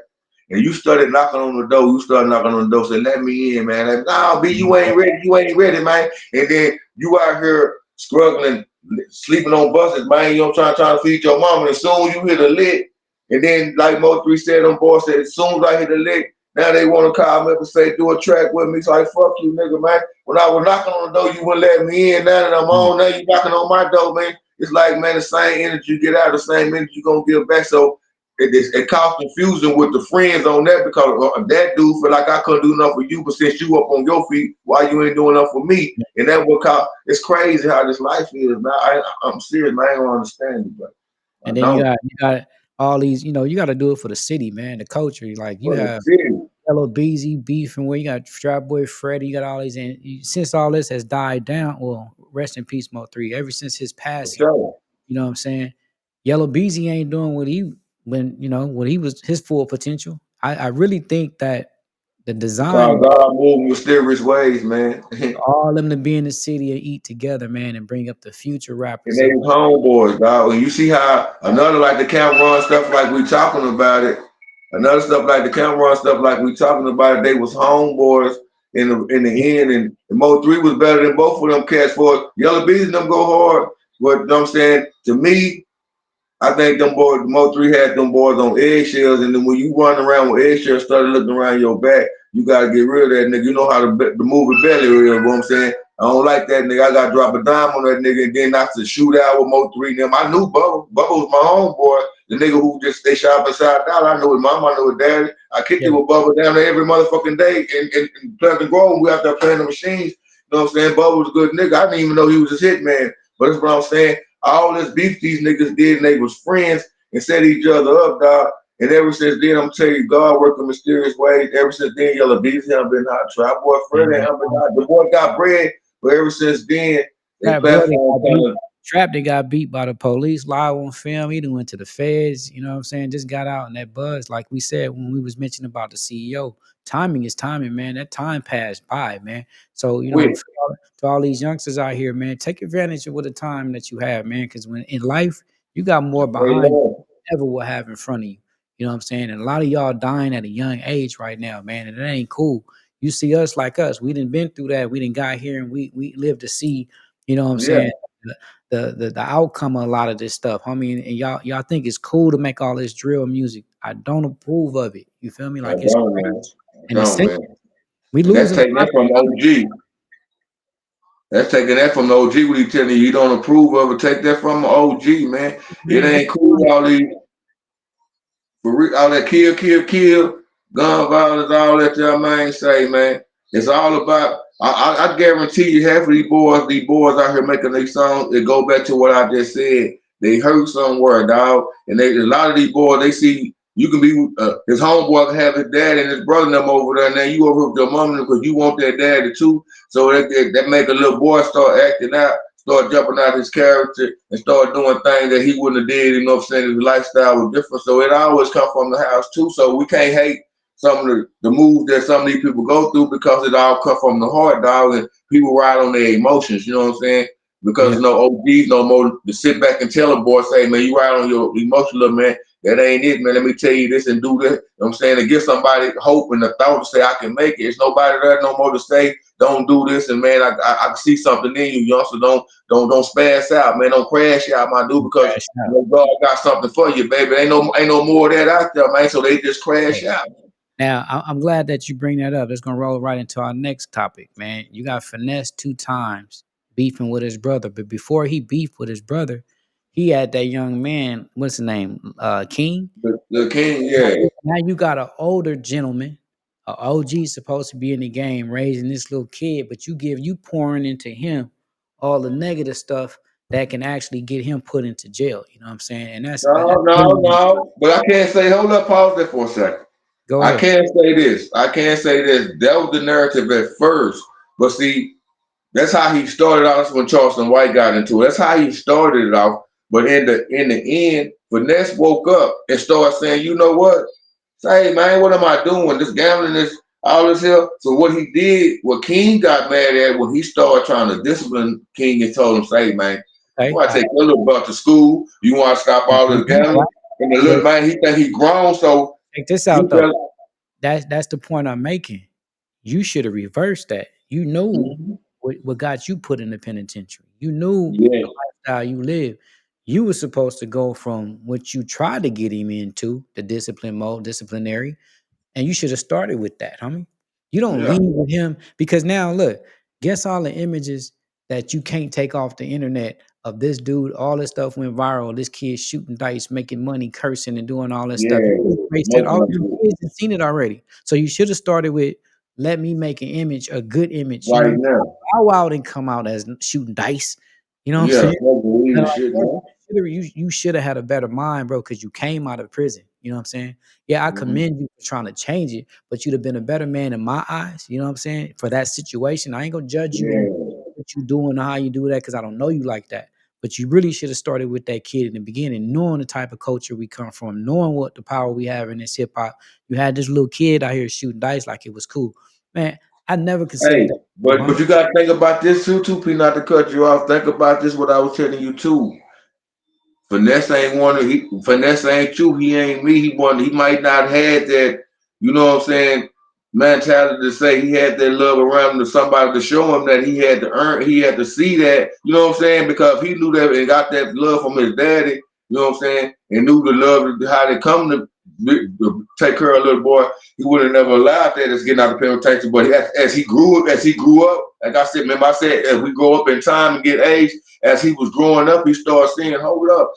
And you started knocking on the door, say, let me in, man. Like, nah, B, you ain't ready, man. And then you out here struggling, sleeping on buses, man. You know, trying to feed your mama. And as soon as you hit a lick, and then like Mo3 said on board said, as soon as I hit a lick, now they want to call me up and say, do a track with me. So like, fuck you, nigga, man. When I was knocking on the door, you wouldn't let me in. Now that I'm on, now you knocking on my door, man. It's like, man, the same energy you get out, the same energy you gonna give back. So it caused confusion with the friends on that because that dude feel like I couldn't do enough for you, but since you up on your feet, why you ain't doing enough for me? And that what cause it's crazy how this life is, man. I'm serious, man. I don't understand it, but I And then don't. you got all these, you got to do it for the city, man, the culture. Like you For the have city, Yellow Beezy beef, and where you got Strap Boy Freddy, you got all these. And since all this has died down, well, rest in peace, Mo3. Ever since his for passing, sure. you know what I'm saying? Yellow Beezy ain't doing what he was his full potential. I really think that the Because design God moved in mysterious ways, man. And all them to be in the city and eat together, man, and bring up the future rappers they of was homeboys, dog. And you see how another like the Cam'ron stuff like we talking about it. Another stuff like the Cam'ron stuff like we talking about it. They was homeboys in the end, and Mo3 was better than both of them cats for it. Yellow Bees and them go hard. But you know what I'm saying? To me, I think them boys, Mo3 had them boys on eggshells, and then when you run around with eggshells, started looking around your back, you gotta get rid of that nigga. You know how the movie Belly is, you know what I'm saying? I don't like that nigga. I gotta drop a dime on that nigga, and then not to shoot out with Mo3 and them. I knew Bubba. Bubba was my homeboy. The nigga who just they shot beside dollar. I know his mama, I know his daddy. I kicked it yeah, with Bubba down there every motherfucking day in Pleasant Grove. We out there playing the machines. You know what I'm saying? Bubba was a good nigga. I didn't even know he was his hitman. But that's what I'm saying. All this beef these niggas did, and they was friends and set each other up, dog. And ever since then, I'm telling you, God worked in mysterious ways. Ever since then, Yellow Beezy haven't been hot. Trap Boy Freddy man. haven't been hot. The boy got bread, but ever since then, his Trap boy that platform got beat. kind of Trap that got beat by the police live on film. He done went to the feds. You know what I'm saying? Just got out in that buzz. Like we said when we was mentioning about the CEO. Timing is timing, man. That time passed by, man. So, quit. to all these youngsters out here, man, take advantage of what the time that you have, man. Because when in life, you got more behind you Amen. than ever will have in front of you. You know what I'm saying? And a lot of y'all dying at a young age right now, man. And it ain't cool. You see us like us. We done been through that. We done got here and we lived to see, you know what I'm Yeah, saying? The outcome of a lot of this stuff. I mean, and y'all think it's cool to make all this drill music. I don't approve of it. You feel me? I Like it's don't, crazy. man. I And don't, essentially, man. we And that's losing a taking lot that from OG. That's taking that from the OG when he telling you don't approve of it. Take that from the OG, man. of It man. Get ain't cool all these for real, all that kill, gun violence, all that y'all man say, man. It's all about. I guarantee you, half of these boys out here making these songs, it go back to what I just said. They hurt somewhere, dog, and a lot of these boys, they see you can be his homeboy can have his dad and his brother and them over there, and then you over with your mom because you want that daddy too. So that make a little boy start acting out, start jumping out his character, and start doing things that he wouldn't have did. You know what I'm saying? His lifestyle was different, so it always come from the house too. So we can't hate some of the moves that some of these people go through because it all come from the heart, dog, and people ride on their emotions. You know what I'm saying? because Yeah, no OGs no more to sit back and tell a boy, say, man, you right on your emotional, man. That ain't it, man. Let me tell you this and do this. You know what I'm saying? To give somebody hope and the thought to say I can make it. It's nobody there no more to say, don't do this, and man, I can see something in you. You also don't spaz out, man. Don't crash out, my dude, because crash you out. know God got something for you, baby. Ain't no more of that out there, man. So they just crash Hey, out. now I'm glad that you bring that up. It's gonna roll right into our next topic, man. You got Finesse 2 times beefing with his brother, but before he beefed with his brother, he had that young man. What's his name? King. The king, Now yeah. now you got an older gentleman, a OG supposed to be in the game, raising this little kid, but you pouring into him all the negative stuff that can actually get him put into jail. You know what I'm saying? And that's No, no, really, no. But I can't say, hold up, pause there for a second. go I ahead. can't say this. I can't say this. That was the narrative at first. But see, that's how he started out. That's when Charleston White got into it. That's how he started it off. But in the end, Finesse woke up and started saying, you know what? Say, hey, man, what am I doing? This gambling, this all this here. So what he did, what King got mad at when he started trying to discipline King and told him, say, man, you Okay, want to take your little butt to school. You want to stop all this right? gambling. And the little But man, he think he grown, so check this he out though. felt, That's the point I'm making. You should have reversed that. You knew mhm, what got you put in the penitentiary. You knew yeah, the lifestyle you live. You were supposed to go from what you tried to get him into, the discipline mode, disciplinary, and you should have started with that, homie. You don't yeah, leave with him because now look, guess all the images that you can't take off the internet of this dude, all this stuff went viral. This kid shooting dice, making money, cursing, and doing all this stuff. yeah. You erased that. All Emotional of them shit kids have seen it already. So you should have started with let me make an image, a good image. You right know, now. Bow Wow didn't come out as shooting dice. You know what I'm Yeah, saying? smoking weed And and like, shit, bro, man. you should have had a better mind, bro, because you came out of prison. You know what I'm saying? Yeah, I Mhm. commend you for trying to change it, but you'd have been a better man in my eyes. You know what I'm saying? For that situation, I ain't gonna judge you on Yeah, what you doing or how you do that because I don't know you like that. But you really should have started with that kid in the beginning, knowing the type of culture we come from, knowing what the power we have in this hip hop. You had this little kid out here shooting dice like it was cool, man. I never considered hey, that cool, but homie. you gotta think about this too, P. Not to cut you off. Think about this. What I was telling you too. Finesse ain't one of he. Finesse ain't you. He ain't me. He one. He might not had that. You know what I'm saying? Mentality to say he had that love around him to somebody to show him that he had to earn. He had to see that. You know what I'm saying? Because he knew that and got that love from his daddy. You know what I'm saying? And knew the love how they come to take care of a little boy. He would have never allowed that as getting out of penitentiary. But as he grew up, like I said, remember I said, as we grow up in time and get age, as he was growing up, he started seeing, hold up,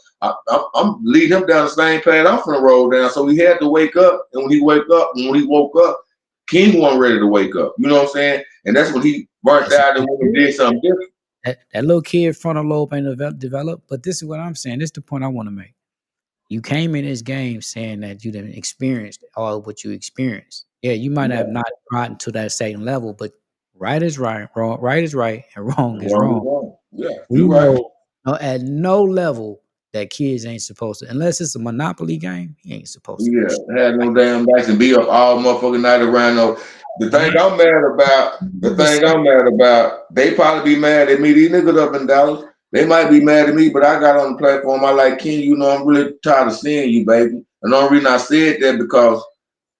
I'm leading him down the same path I'm finna roll down. So he had to wake up, and when he woke up, King wasn't ready to wake up. You know what I'm saying? And that's when he burnt That's out and exactly when he it. did something different. That little kid frontal lobe ain't developed. But this is what I'm saying. This is the point I want to make. You came in this game saying that you didn't experienced all of what you experienced. Yeah, you might have Yeah, not gotten to that same level, but right is right, right is right, and wrong is wrong is wrong. wrong. Yeah, We you right. know at no level that kids ain't supposed to, unless it's a monopoly game, he ain't supposed to go Yeah, shoot. had Like, no damn lights and be up all motherfucking night around. No, man, the the thing I'm mad about, they probably be mad at me. These niggas up in Dallas, they might be mad at me, but I got on the platform. I like King. You know, I'm really tired of seeing you, baby. And the only reason I said that because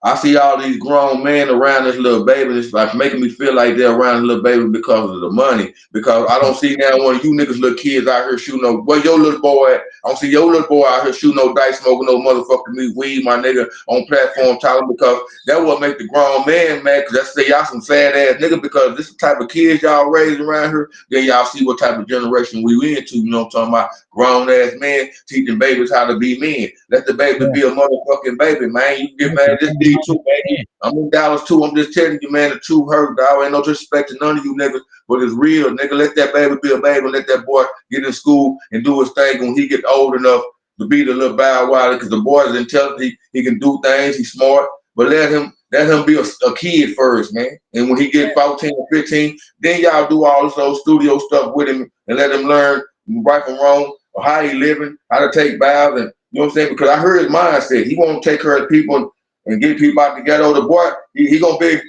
I see all these grown men around this little baby. And it's like making me feel like they're around this little baby because of the money. Because I don't see now one of you niggas little kids out here shooting no. Where your little boy at? I don't see your little boy out here shooting no dice, smoking no motherfucking weed, my nigga, on platform talking. Because that what make the grown man mad. Because that's say y'all some sad ass nigga. Because this the type of kids y'all raised around here. Then y'all see what type of generation we into. You know what I'm talking about? Grown ass men teaching babies how to be men. Let the baby yeah, be a motherfucking baby, man. You can get mad exactly. at this dude too, baby. I'm in Dallas too. I'm just telling you, man, the truth hurt, dog. Ain't no disrespect to none of you niggas, but it's real, nigga. Let that baby be a baby. Let that boy get in school and do his thing when he get old enough to be the little bow wow. Because the boy is intelligent. He can do things. He's smart. But let him be a kid first, man. And when he get 14 or 15, then y'all do all this old studio stuff with him and let him learn right from wrong or how he living, how to take baths, and you know what I'm saying? Because I heard his mindset. He won't take care of people and get people out the ghetto. The boy, he gonna be.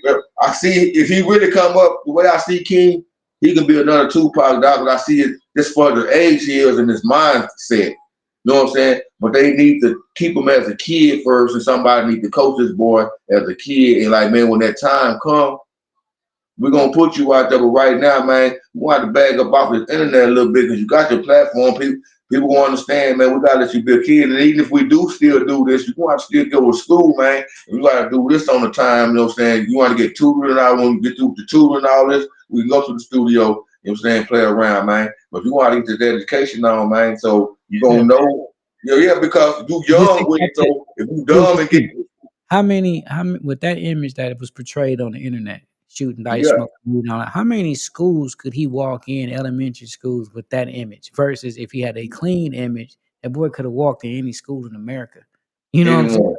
I see if he really come up the way I see King, He can be another Tupac, dog. But I see it just for the age he is and his mindset. You know what I'm saying? But they need to keep him as a kid first, and somebody need to coach this boy as a kid. And like, man, when that time comes, we're gonna put you out there. But right now, man, you want to bag up off this internet a little bit because you got your platform. People gonna understand, man. We gotta let you be a kid. And even if we do still do this, you want to still go to school, man. And you gotta do this on the time. You know what I'm saying? You want to get tutored and all. When you get through the tutoring and all this, we can go to the studio. You know what I'm saying? Play around, man. But if you want to get this education on, man, so you Yeah, gonna man. know. Yeah, because you Just young think with back it. to So if you just dumb and get how many with that image that was portrayed on the internet, shooting dice, yeah, smoking weed, and all that, how many schools could he walk in, elementary schools, with that image? Versus if he had a clean image, that boy could have walked in any school in America. You know what I'm saying?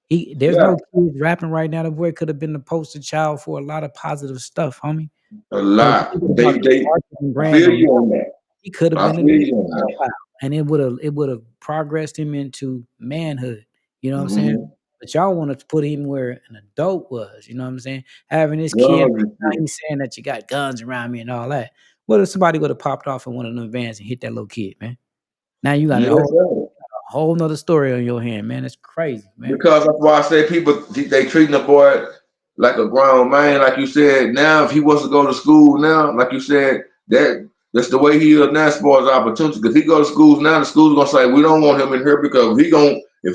anyone. There's Yeah, no kids rapping right now. The boy could have been the poster child for a lot of positive stuff, homie. a So lot. thinking about the They. marketing I brand feel on you on that. he could have I been the feel next you on Bow that. Wow, and it would have progressed him into manhood. You know what I'm saying? Mm-hmm. But y'all wanted to put him where an adult was. You know what I'm saying? Having this kid, Guns and now shit. he's saying that you got guns around me and all that. What if somebody would have popped off in one of them vans and hit that little kid, man? Now you got Yes, sir. a whole nother story on your hand, man. It's crazy, man. Because that's why I say people they treating the boy like a grown man, like you said. Now, if he wants to go to school now, like you said, that's the way he is now as far as opportunity. Because he go to schools now, the school's gonna say we don't want him in here because if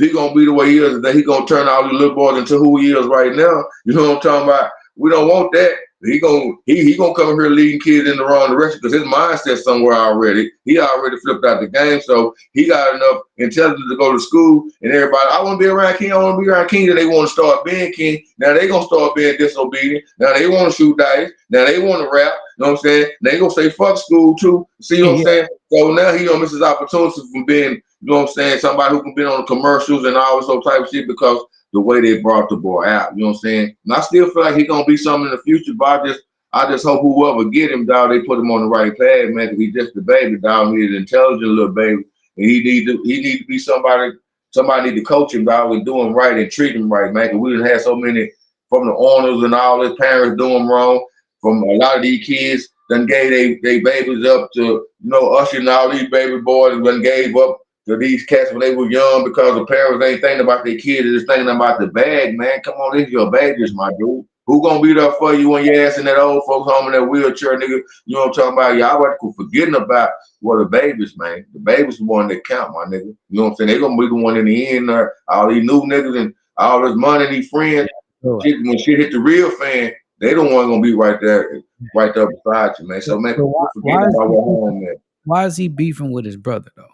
he gonna be the way he is, then he gonna turn all these little boys into who he is right now. You know what I'm talking about? We don't want that. He gonna come here leading kids in the wrong direction because his mindset somewhere already. He already flipped out the game, so he got enough intelligence to go to school. And everybody, I want to be around King. I want to be around King. And they want to start being King. Now they gonna start being disobedient. Now they want to shoot dice. Now they want to rap. You know what I'm saying? They gonna say fuck school too. See what I'm Yeah, saying? So now he gonna miss his opportunity from being, you know what I'm saying, somebody who can be on the commercials and all this whole type of shit because the way they brought the boy out. You know what I'm saying? And I still feel like he gonna be something in the future, but I just hope whoever get him, dog, they put him on the right path, man. Cause he just a baby, dog. He's an intelligent little baby, and he need to be somebody. Somebody need to coach him, dog, and do him right and treat him right, man. Cause we done had so many from the owners and all his parents doing wrong. From a lot of these kids, done gave they babies up to ushering all these baby boys, and done gave up to these cats when they were young because the parents ain't thinking about their kids, they're just thinking about the bag, man. Come on, this is your babies, my dude. Who gonna be there for you when your ass in that old folks home in that wheelchair, nigga? You know what I'm talking about? Y'all wasn't forgetting about the babies, man. The babies the one that count, my nigga. You know what I'm saying? They gonna be the one in the end there. All these new niggas and all this money and these friends, sure. when shit hit the real fan, they the one gonna be right there beside you, man. So man, So quit forgetting about what home, man. why is he beefing with his brother though?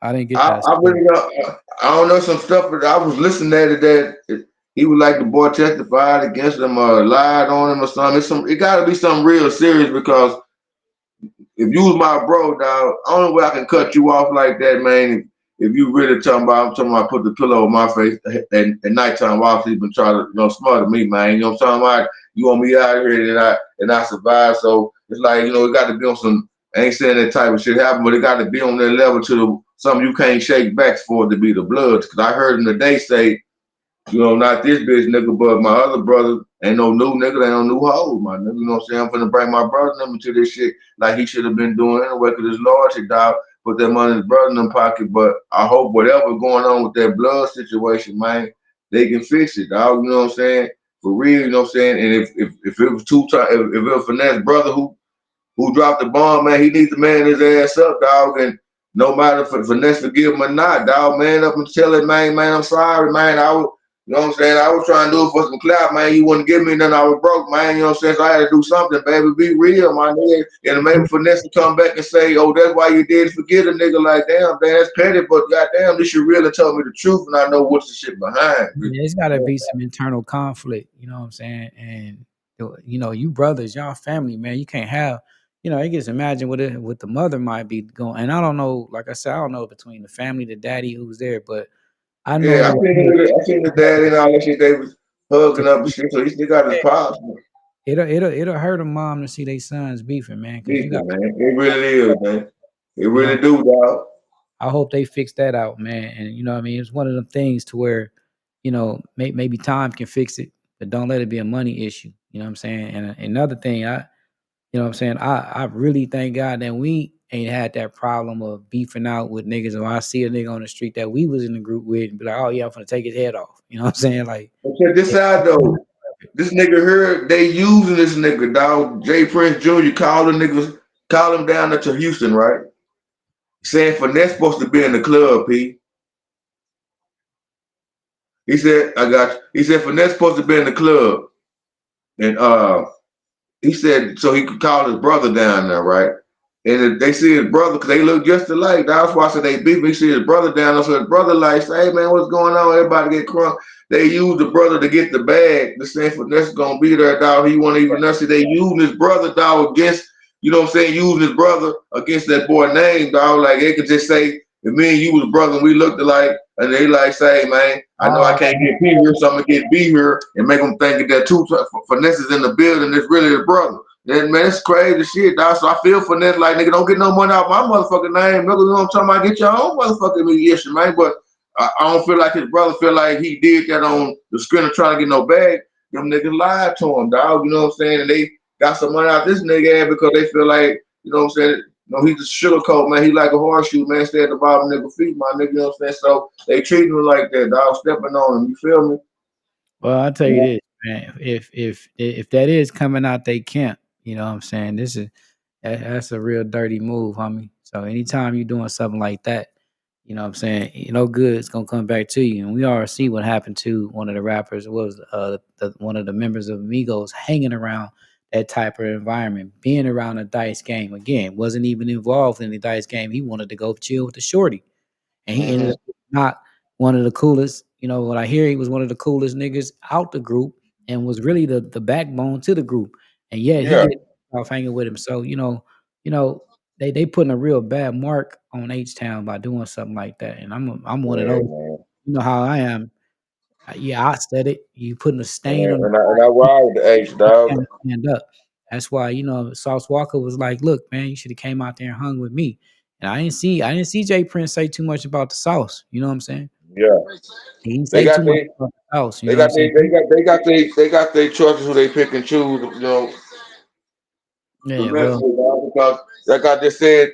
I didn't get that I story. really I don't know some stuff, but I was listening at it that he was like the boy testified against him or lied on him or something. It got to be something real serious because if you was my bro, dog, only way I can cut you off like that, man. If you really I'm talking about put the pillow on my face at nighttime while sleep and try to smother me, man. You know what I'm talking about? You want me out here and I survive. So it's like it got to be on some. I ain't saying that type of shit happen, but it got to be on that level to something you can't shake back for it to be the blood. Because I heard him today say not this bitch nigga, but my other brother ain't no new nigga, ain't no new hoes, my nigga. You know what I'm saying? I'm finna bring my brother them into this shit like he should have been doing anyway, because his loyalty, dog, put that money in his brother in them pocket. But I hope whatever going on with that blood situation, man, they can fix it, dog. You know what I'm saying? For real, you know what I'm saying? And if it was if it was Finesse brother who dropped the bomb, man, he needs to man his ass up, dog. And no matter if Finesse forgive him or not, dog, man up and tell it, man, I'm sorry, man. You know what I'm saying? I was trying to do it for some clout, man. You wouldn't give me nothing. I was broke, man. You know what I'm saying? So I had to do something, baby. Be real, my nigga. And maybe Finesse to come back and say, oh, that's why you did forget a nigga like, damn, that's petty, but goddamn, this you really tell me the truth and I know what's the shit behind. Yeah, it's gotta be some internal conflict, you know what I'm saying? And you brothers, y'all family, man. You can't have, you just imagine what the mother might be going. And I don't know, like I said, I don't know between the family, the daddy who's there, but I know Yeah, it would I seen the dad and all that shit. They was to hugging up and shit. So he still got his yeah, pops. it'll hurt a mom to see their sons beefing, man, because you got Decent, man. It really is, man. It you know, really do, dog. I hope they fix that out, man. And you know what I mean? It's one of them things to where, maybe time can fix it, but don't let it be a money issue. You know what I'm saying? And another thing, You know what I'm saying? I really thank God that we ain't had that problem of beefing out with niggas. Or I see a nigga on the street that we was in the group with and be like, oh yeah, I'm gonna take his head off. You know what I'm saying? Like, But check this yeah, out though. This nigga here, they using this nigga, dog. J Prince Jr. Calling niggas, call him down to Houston, right? Saying Finesse supposed to be in the club, P. He said, I got you. He said Finesse supposed to be in the club. And he said so he could call his brother down there, right? And if they see his brother, because they look just alike. That's why I said they beef. He see his brother down there. So his brother like, say, hey man, what's going on? Everybody get crunk. They use the brother to get the bag. The same Finesse gonna be there, dog. He wanna even know. See, they using his brother, dog, against, you know what I'm saying, using his brother against that boy name, dog. Like they could just say, if me and you was brother and we looked alike, and they like say, man, I know I oh, can't get P here, so I'm gonna get B here and make them think that two Finesse is in the building. It's really his brother. Then man, it's crazy shit, dog. So I feel for that, like nigga, don't get no money out my motherfucking name, nigga. You know what I'm talking about? Get your own motherfucking mediation, man. But I don't feel like his brother feel like he did that on the screen of trying to get no bag. Them niggas lied to him, dog. You know what I'm saying? And they got some money out this nigga ass because they feel like, you know what I'm saying? No, he's a sugarcoat, man. He like a horseshoe, man. Stay at the bottom, nigga feet, my nigga. You know what I'm saying? So they treating him like that, dog. Stepping on him. You feel me? well, I'll tell you Yeah. this, man. If that is coming out they camp, you know what I'm saying? That's a real dirty move, homie. So anytime you're doing something like that, you know what I'm saying, you know good it's gonna come back to you. And we already see what happened to one of the rappers, was one of the members of Migos hanging around that type of environment, being around a dice game. Again, wasn't even involved in the dice game. He wanted to go chill with the shorty. And he ended Mm-hmm. up not one of the coolest. You know, what I hear, he was one of the coolest niggas out the group and was really the backbone to the group. And yet he Yeah. get off hanging with him. So, you know, they putting a real bad mark on H Town by doing something like that. And I'm one of Yeah, those. man. You know how I am. Yeah, I said it. You putting a stain on the And I ride with the H, you dog. can't stand up. That's why, Sauce Walker was like, "Look, man, you should have came out there and hung with me." And I didn't see Jay Prince say too much about the Sauce. You know what I'm saying? Yeah. He didn't They say got too much they about the Sauce. You they know what I'm got saying? they got their choices who they pick and choose, to Yeah, mess well, with, dog, because like I just said,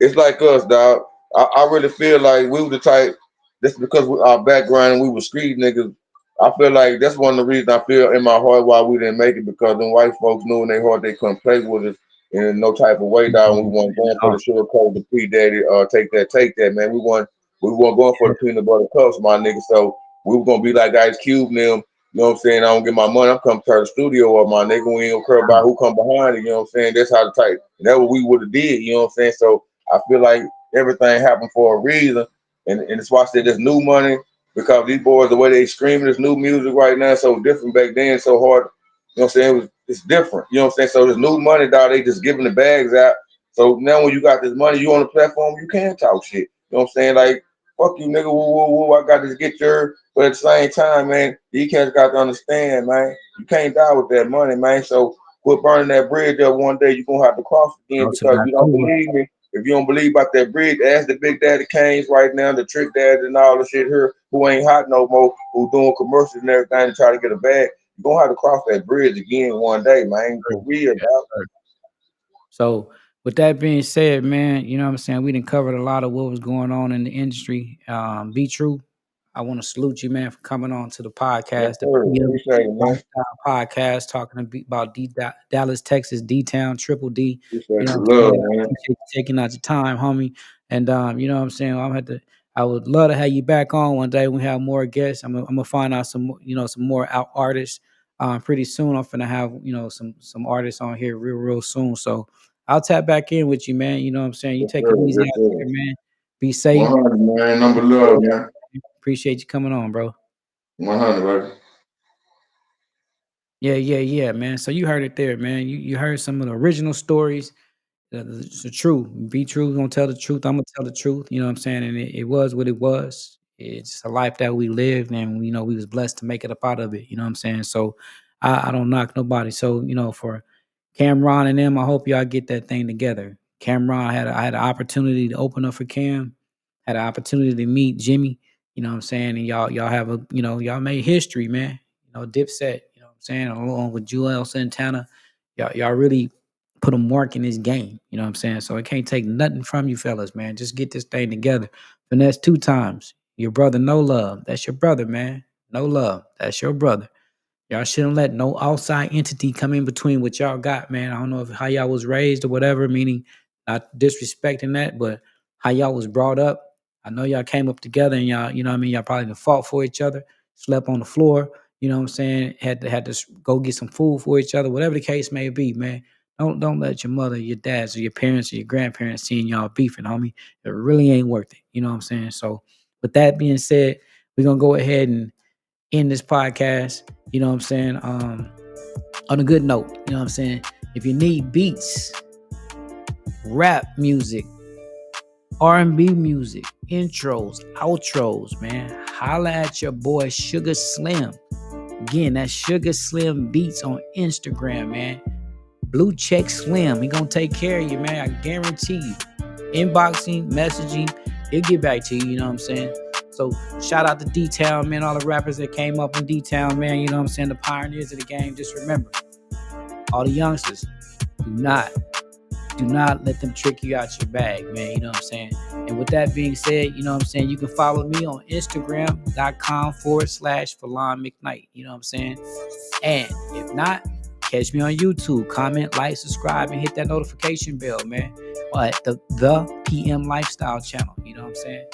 it's like us, dog. I really feel like we were the type, just because of our background and we were street niggas. I feel like that's one of the reasons I feel in my heart why we didn't make it, because them white folks knew in their heart they couldn't play with us in no type of way, dog. We weren't going for oh, the sugar coat, the P Daddy, take that, man. We weren't going for the peanut butter cups, my nigga. So we were gonna be like Ice Cube and them. You know what I'm saying? I don't get my money. I'm coming to the studio up, my nigga. We ain't gonna care about who come behind it. You know what I'm saying? That's how the type. That's what we would have did. You know what I'm saying? So I feel like everything happened for a reason, and it's why I said there's new money, because these boys, the way they screaming this new music right now, so different back then, so hard. You know what I'm saying? It's different. You know what I'm saying? So there's new money, dog. They just giving the bags out. So now when you got this money, you on the platform, you can talk shit. You know what I'm saying? Like, fuck you, nigga. Woo, woo, woo. I got to get your. But at the same time, man, these cats got to understand, man. You can't die with that money, man. So quit burning that bridge up. One day you're gonna have to cross again, no because you don't tobacco. believe me. If you don't believe about that bridge, ask the Big Daddy Kane's right now, the Trick Daddy and all the shit here, who ain't hot no more, who doing commercials and everything to try to get a bag. You're gonna have to cross that bridge again one day, man. For real, Yes, dog. sir. So with that being said, man, you know what I'm saying? We done covered a lot of what was going on in the industry. Be true. I want to salute you, man, for coming on to the Yes, podcast, the sir. PM Appreciate it, man. Lifestyle Podcast, talking about Dallas, Texas, D Town, Triple D. You Appreciate know what the I'm love, saying? I man. appreciate you taking out your time, homie. And you know what I'm saying? I would love to have you back on one day when we have more guests. I'm gonna find out some more out artists. Pretty soon I'm gonna have, some artists on here real soon. So I'll tap back in with you, man. You know what I'm saying? You Yes, take sir. it easy Yes, out sir. there, man. Be safe. 100, man. Number love, man. Appreciate you coming on, bro. 100, baby. Yeah, man. So you heard it there, man. You heard some of the original stories. It's the truth. Be true. Gonna tell the truth. I'm gonna tell the truth. You know what I'm saying? And it was what it was. It's a life that we lived, and we was blessed to make it up out of it. You know what I'm saying? So I don't knock nobody. So for Cam'ron and them, I hope y'all get that thing together. Cam'ron I had an opportunity to open up for Cam, had an opportunity to meet Jimmy. You know what I'm saying? And y'all have y'all made history, man. Dipset. You know what I'm saying? Along with Joel Santana, y'all really put a mark in this game. You know what I'm saying? So it can't take nothing from you fellas, man. Just get this thing together. Finesse 2 times. Your brother, no love. That's your brother, man. No love. That's your brother. Y'all shouldn't let no outside entity come in between what y'all got, man. I don't know how y'all was raised or whatever, meaning not disrespecting that, but how y'all was brought up. I know y'all came up together and y'all, you know what I mean, y'all probably fought for each other, slept on the floor, you know what I'm saying, had to go get some food for each other, whatever the case may be, man. Don't let your mother, your dads, or your parents or your grandparents seeing y'all beefing, homie. It really ain't worth it. You know what I'm saying? So with that being said, we're gonna go ahead and end this podcast, you know what I'm saying, on a good note. You know what I'm saying? If you need beats, rap music, R&B music, intros, outros, man, holla at your boy Sugar Slim. Again, that's Sugar Slim Beats on Instagram, man. Blue check Slim. He gonna take care of you, man. I guarantee you. Inboxing, messaging, he'll get back to you, you know what I'm saying? So shout out to D-Town, man, all the rappers that came up in D-Town, man, you know what I'm saying? The pioneers of the game. Just remember, all the youngsters, do not let them trick you out your bag, man, you know what I'm saying? And with that being said, you know what I'm saying, you can follow me on Instagram.com/Phalon Mcknight, you know what I'm saying? And if not, catch me on YouTube, comment, like, subscribe, and hit that notification bell, man. At the PM Lifestyle channel, you know what I'm saying?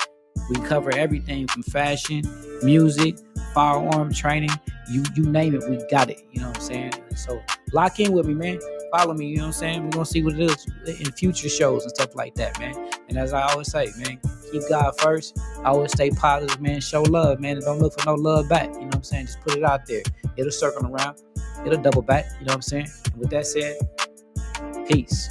We cover everything from fashion, music, firearm training, you name it, we got it, you know what I'm saying? So lock in with me, man. Follow me, you know what I'm saying? We're gonna see what it is in future shows and stuff like that, man. And as I always say, man, keep God first. I always stay positive, man. Show love, man, and don't look for no love back. You know what I'm saying? Just put it out there. It'll circle around. It'll double back. You know what I'm saying? And with that said, peace.